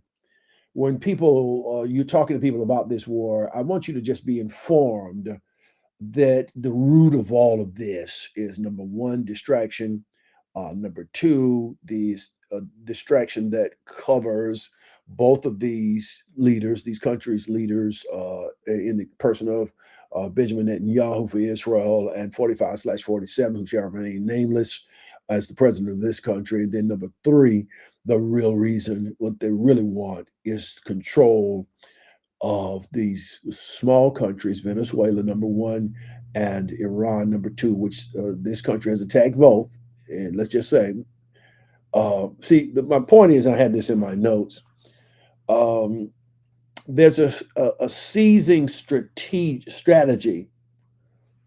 when you're talking to people about this war, I want you to just be informed that the root of all of this is number one, distraction. Number two, the distraction that covers both of these leaders, these countries' leaders, in the person of Benjamin Netanyahu for Israel and 45/47, who shall remain nameless as the president of this country. And then number three, the real reason, what they really want is control of these small countries, Venezuela, number one, and Iran, number two, which this country has attacked both. And let's just say, my point is, I had this in my notes. Um, there's a seizing strategy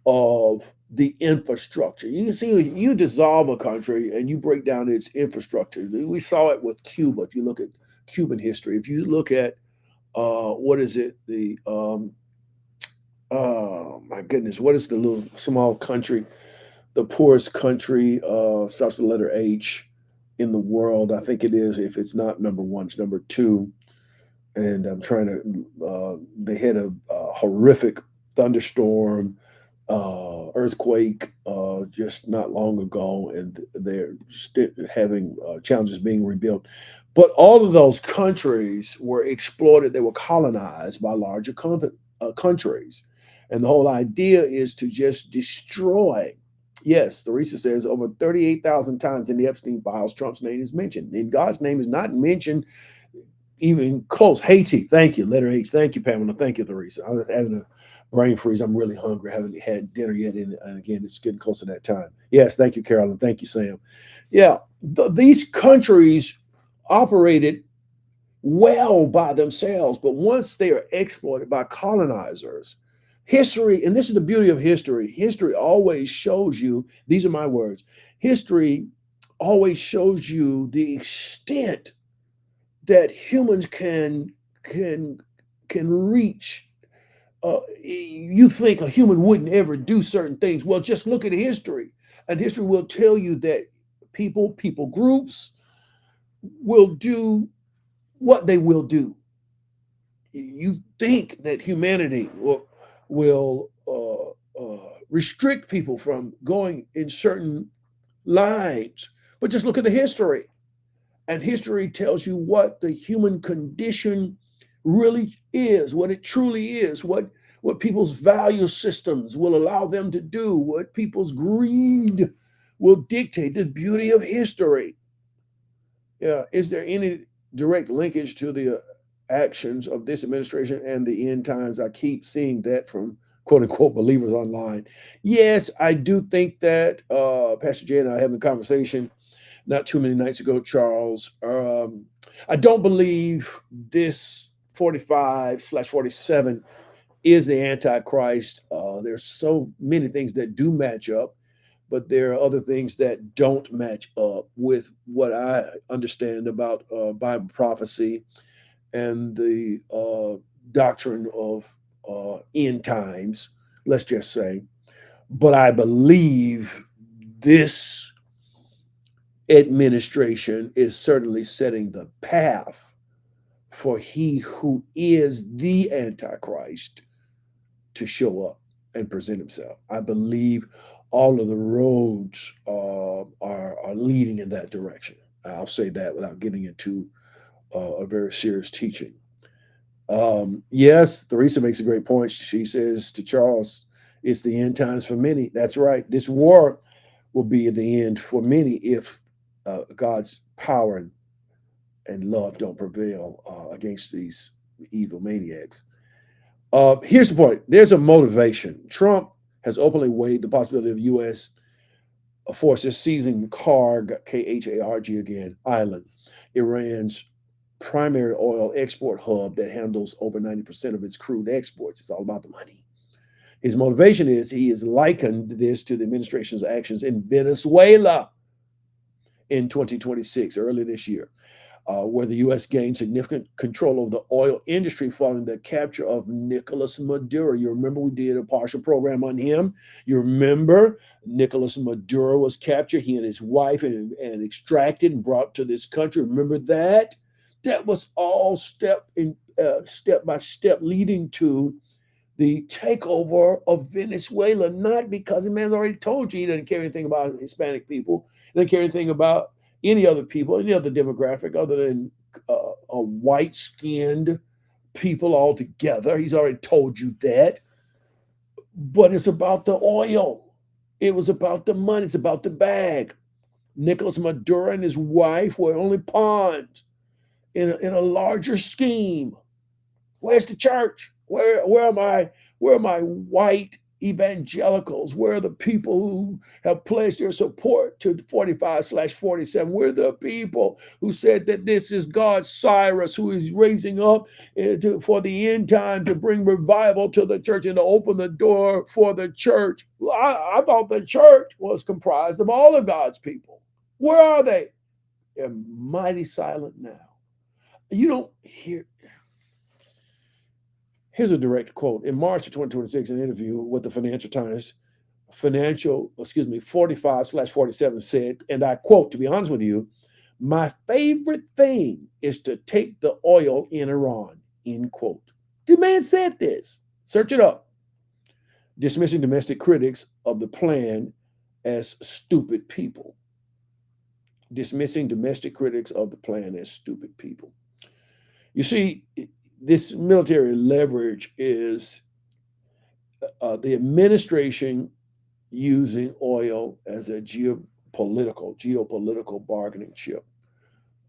of the infrastructure. You see, you dissolve a country and you break down its infrastructure. We saw it with Cuba. If you look at Cuban history, if you look at what is it? Oh my goodness, what is the little small country, the poorest country, starts with the letter H in the world? I think it is. If it's not number one, it's number two. And I'm trying to. They had a horrific thunderstorm, earthquake, just not long ago, and they're still having challenges being rebuilt. But all of those countries were exploited. They were colonized by larger countries, and the whole idea is to just destroy. Yes, Theresa says over 38,000 times in the Epstein files, Trump's name is mentioned. And God's name is not mentioned even close. Haiti, thank you. Letter H, thank you, Pamela. Thank you, Theresa. I was having a brain freeze. I'm really hungry. I haven't had dinner yet. And again, it's getting close to that time. Yes, thank you, Carolyn. Thank you, Sam. Yeah, these countries operated well by themselves, but once they are exploited by colonizers, history, and this is the beauty of history always shows you, these are my words, history always shows you the extent that humans can can reach. You think a human wouldn't ever do certain things. Well, just look at history, and history will tell you that people groups will do what they will do. You think that humanity will restrict people from going in certain lines, but just look at the history. And history tells you what the human condition really is, what it truly is, what people's value systems will allow them to do, what people's greed will dictate, the beauty of history. Yeah, is there any direct linkage to the actions of this administration and the end times? I keep seeing that from quote unquote believers online. Yes, I do think that Pastor Jay and I having a conversation not too many nights ago, Charles. I don't believe this 45/47 is the Antichrist. There's so many things that do match up, but there are other things that don't match up with what I understand about Bible prophecy and the doctrine of end times, let's just say. But I believe this administration is certainly setting the path for he who is the Antichrist to show up and present himself. I believe all of the roads are leading in that direction. I'll say that without getting into a very serious teaching. Yes, Theresa makes a great point. She says to Charles, it's the end times for many. That's right. This war will be the end for many if God's power and love don't prevail against these evil maniacs. Here's the point. There's a motivation. Trump has openly weighed the possibility of U.S. forces seizing Karg, Kharg again, island, Iran's primary oil export hub that handles over 90% of its crude exports. It's all about the money. His motivation is he has likened this to the administration's actions in Venezuela in 2026, early this year, where the U.S. gained significant control over the oil industry following the capture of Nicolas Maduro. You remember we did a partial program on him. You remember Nicolas Maduro was captured, he and his wife, and extracted and brought to this country. Remember that? That was all step by step leading to the takeover of Venezuela, not because the man's already told you he doesn't care anything about Hispanic people, he doesn't care anything about any other people, any other demographic other than a white skinned people altogether. He's already told you that. But it's about the oil, it was about the money, it's about the bag. Nicolas Maduro and his wife were only pawns in a larger scheme. Where's the church? Where are my white evangelicals? Where are the people who have pledged their support to 45/47? Where are the people who said that this is God's Cyrus who is raising up for the end time to bring revival to the church and to open the door for the church? Well, I thought the church was comprised of all of God's people. Where are they? They're mighty silent now. You don't hear. Here's a direct quote. In March of 2026, an interview with the Financial Times, 45/47 said, and I quote, to be honest with you, my favorite thing is to take the oil in Iran, end quote. The man said this. Search it up. Dismissing domestic critics of the plan as stupid people. Dismissing domestic critics of the plan as stupid people. You see, this military leverage is the administration using oil as a geopolitical bargaining chip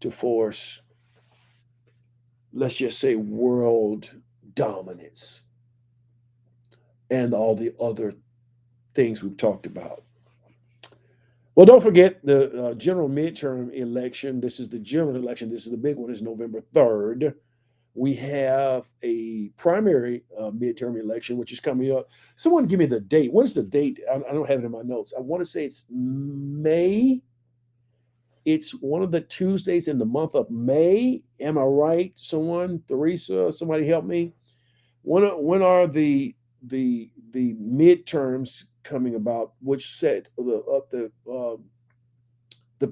to force, let's just say, world dominance and all the other things we've talked about. Well, don't forget the general midterm election. This is the general election. This is the big one. It's November 3rd. We have a primary midterm election, which is coming up. Someone give me the date. What is the date? I don't have it in my notes. I want to say it's May. It's one of the Tuesdays in the month of May. Am I right? Someone, Theresa, somebody help me. When are the midterms coming about, which set the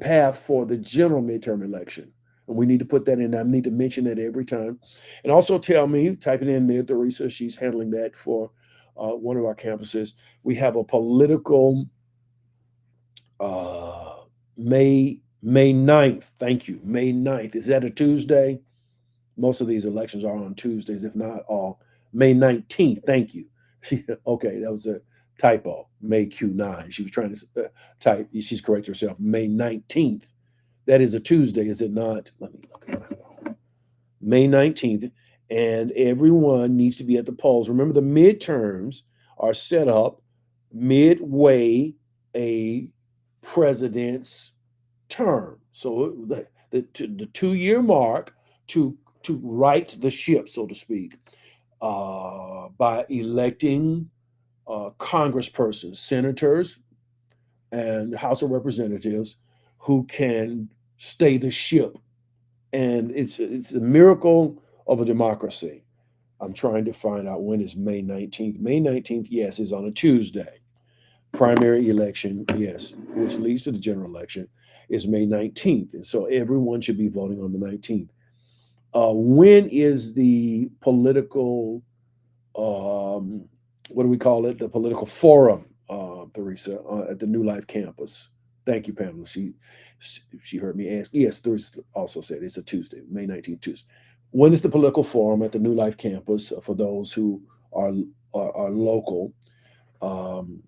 path for the general midterm election? And we need to put that in. I need to mention that every time. And also tell me, type it in there, Theresa, she's handling that for one of our campuses. We have a political May 9th. Thank you. May 9th. Is that a Tuesday? Most of these elections are on Tuesdays, if not all. May 19th. Thank you. Okay, that was a typo. May Q9. She was trying to type. She's correct herself. May 19th. That is a Tuesday, is it not? Let me look at my phone. May 19th. And everyone needs to be at the polls. Remember, the midterms are set up midway a president's term. So the 2 year mark to right the ship, so to speak, by electing congresspersons, senators, and House of Representatives who can stay the ship. And it's a miracle of a democracy. I'm trying to find out when is May 19th. May 19th, yes, is on a Tuesday. Primary election, yes, which leads to the general election, is May 19th. And so everyone should be voting on the 19th. When is the political, what do we call it? The political forum, Theresa, at the New Life campus. Thank you, Pamela. She heard me ask. Yes, Theresa also said it's a Tuesday, May 19th, Tuesday. When is the political forum at the New Life campus for those who are local? Um,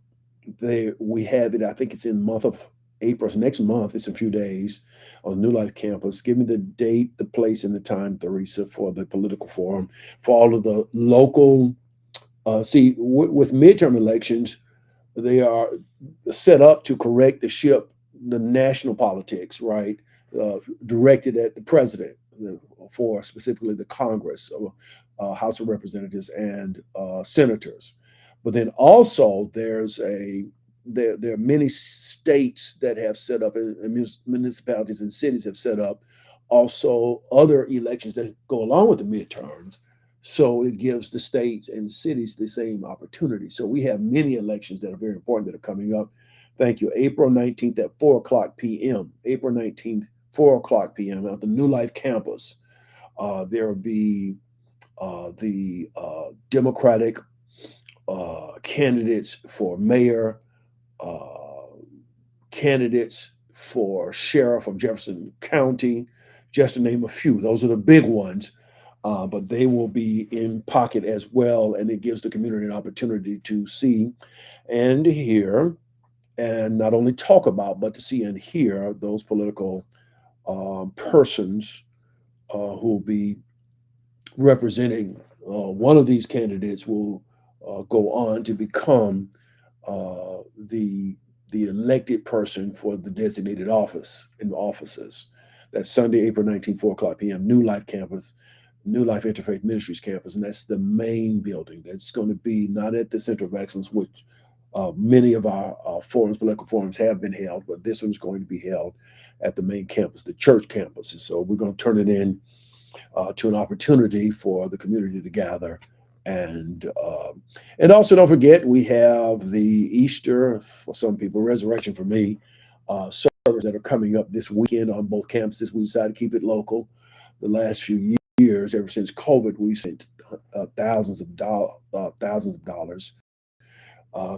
we have it. I think it's in the month of April. It's next month. It's a few days on New Life campus. Give me the date, the place, and the time, Theresa, for the political forum for all of the local. With midterm elections, they are set up to correct the ship, the national politics, right? Directed at the president for specifically the Congress, House of Representatives, and senators. But then also there are many states that have set up, and municipalities and cities have set up also other elections that go along with the midterms. So it gives the states and cities the same opportunity. So we have many elections that are very important that are coming up. Thank you. April 19th at 4 o'clock p.m. April 19th, 4 o'clock p.m. at the New Life campus. There will be the Democratic candidates for mayor, uh, candidates for sheriff of Jefferson County, just to name a few. Those are the big ones, but they will be in pocket as well, and it gives the community an opportunity to see and hear, and not only talk about, but to see and hear those political persons who will be representing. One of these candidates will go on to become the elected person for the designated office in the offices. That's Sunday, April 19th, 4 o'clock p.m., New Life campus, New Life Interfaith Ministries campus, and that's the main building. That's going to be not at the Center of Excellence, which many of our forums, political forums, have been held, but this one's going to be held at the main campus, the church campus. And so we're going to turn it in to an opportunity for the community to gather. And also don't forget, we have the Easter, for some people, resurrection for me, servers that are coming up this weekend on both campuses. We decided to keep it local. The last few years, ever since COVID, we sent thousands of dollars,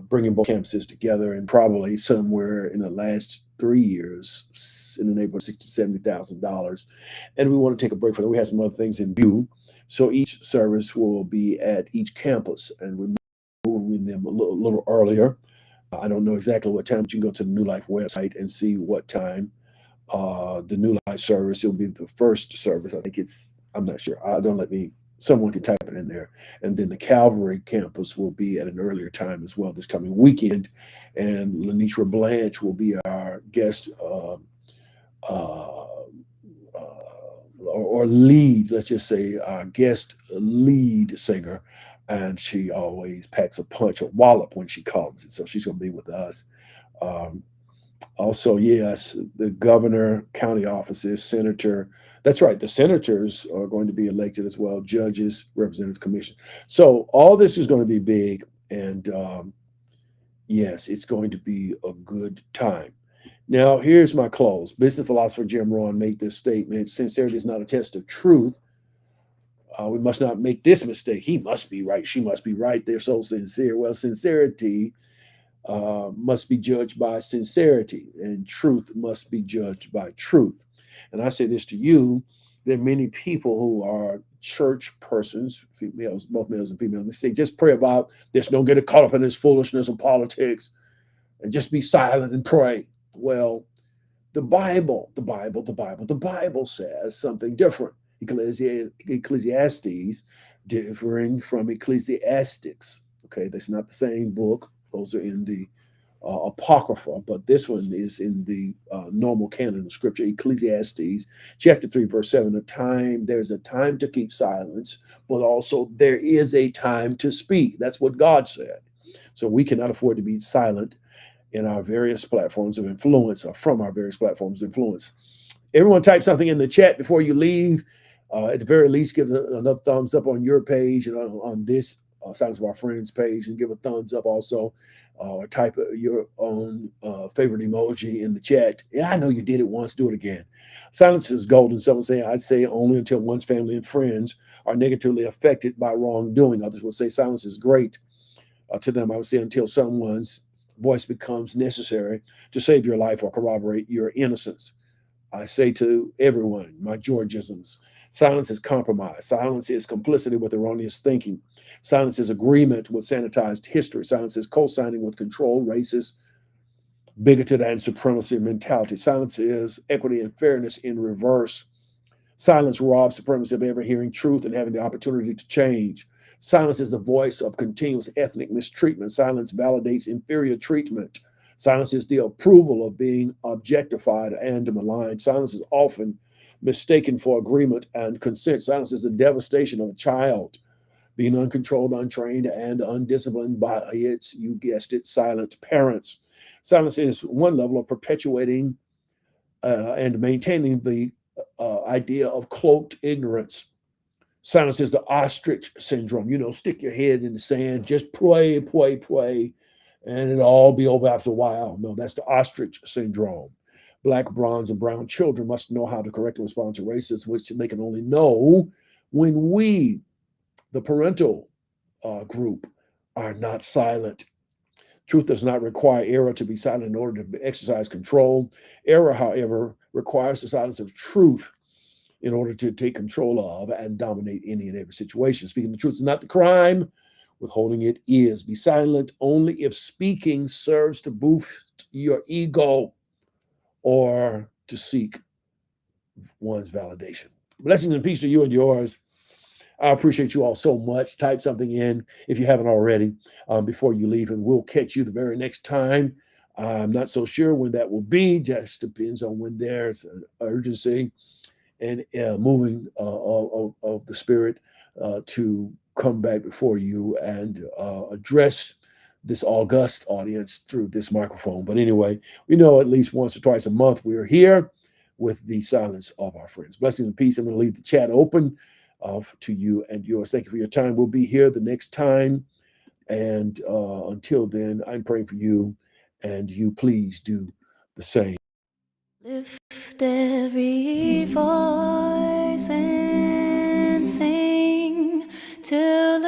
bringing both campuses together, and probably somewhere in the last 3 years in the neighborhood of $60,000 to $70,000. And we want to take a break from that. We have some other things in view. So each service will be at each campus, and we're moving them a little earlier. I don't know exactly what time, but you can go to the New Life website and see what time the New Life service. It'll be the first service. I think I'm not sure. Don't let me, someone can type it in there. And then the Calvary campus will be at an earlier time as well this coming weekend. And Lenitra Blanche will be our guest or lead, let's just say, our guest lead singer. And she always packs a punch, a wallop when she comes. And so she's going to be with us. Um, Also, yes, the governor, county offices, senator. That's right. The senators are going to be elected as well, judges, representative commission. So all this is going to be big. And yes, it's going to be a good time. Now, here's my close. Business philosopher Jim Rohn made this statement: sincerity is not a test of truth. We must not make this mistake. He must be right. She must be right. They're so sincere. Well, sincerity must be judged by sincerity, and truth must be judged by truth. And I say this to you: There are many people who are church persons, females, both males and females. They say, just pray about this. Don't get caught up in this foolishness of politics and just be silent and pray. Well, the Bible says something different. Ecclesiastes differing from Ecclesiastics. Okay, that's not the same book. Those are in the Apocrypha, but this one is in the normal canon of Scripture. Ecclesiastes chapter 3, verse 7. There's a time to keep silence, but also there is a time to speak. That's what God said. So we cannot afford to be silent in our various platforms of influence, or from our various platforms of influence. Everyone type something in the chat before you leave. At the very least, give another thumbs up on your page and on this Silence of Our Friends page, and give a thumbs up also, or type your own favorite emoji in the chat. Yeah, I know you did it once, do it again. Silence is golden. Some say, I'd say only until one's family and friends are negatively affected by wrongdoing. Others will say silence is great. To them, I would say until someone's voice becomes necessary to save your life or corroborate your innocence. I say to everyone, my Georgisms, silence is compromise. Silence is complicity with erroneous thinking. Silence is agreement with sanitized history. Silence is co-signing with control, racist, bigoted, and supremacy mentality. Silence is equity and fairness in reverse. Silence robs supremacy of ever hearing truth and having the opportunity to change. Silence is the voice of continuous ethnic mistreatment. Silence validates inferior treatment. Silence is the approval of being objectified and maligned. Silence is often mistaken for agreement and consent. Silence is the devastation of a child being uncontrolled, untrained, and undisciplined by its, you guessed it, silent parents. Silence is one level of perpetuating and maintaining the idea of cloaked ignorance. Silence is the ostrich syndrome. Stick your head in the sand, just pray, pray, pray, and it'll all be over after a while. No, that's the ostrich syndrome. Black, bronze, and brown children must know how to correctly respond to racism, which they can only know when we, the parental group, are not silent. Truth does not require error to be silent in order to exercise control. Error, however, requires the silence of truth in order to take control of and dominate any and every situation. Speaking the truth is not the crime, withholding it is. Be silent only if speaking serves to boost your ego or to seek one's validation. Blessings and peace to you and yours. I appreciate you all so much. Type something in if you haven't already before you leave, and we'll catch you the very next time. I'm not so sure when that will be. Just depends on when there's an urgency and moving of the Spirit to come back before you and address this august audience through this microphone. But anyway, we know at least once or twice a month we're here with the silence of our friends. Blessings and peace. I'm going to leave the chat open to you and yours. Thank you for your time. We'll be here the next time. And until then, I'm praying for you, and you please do the same. Lift every voice and sing till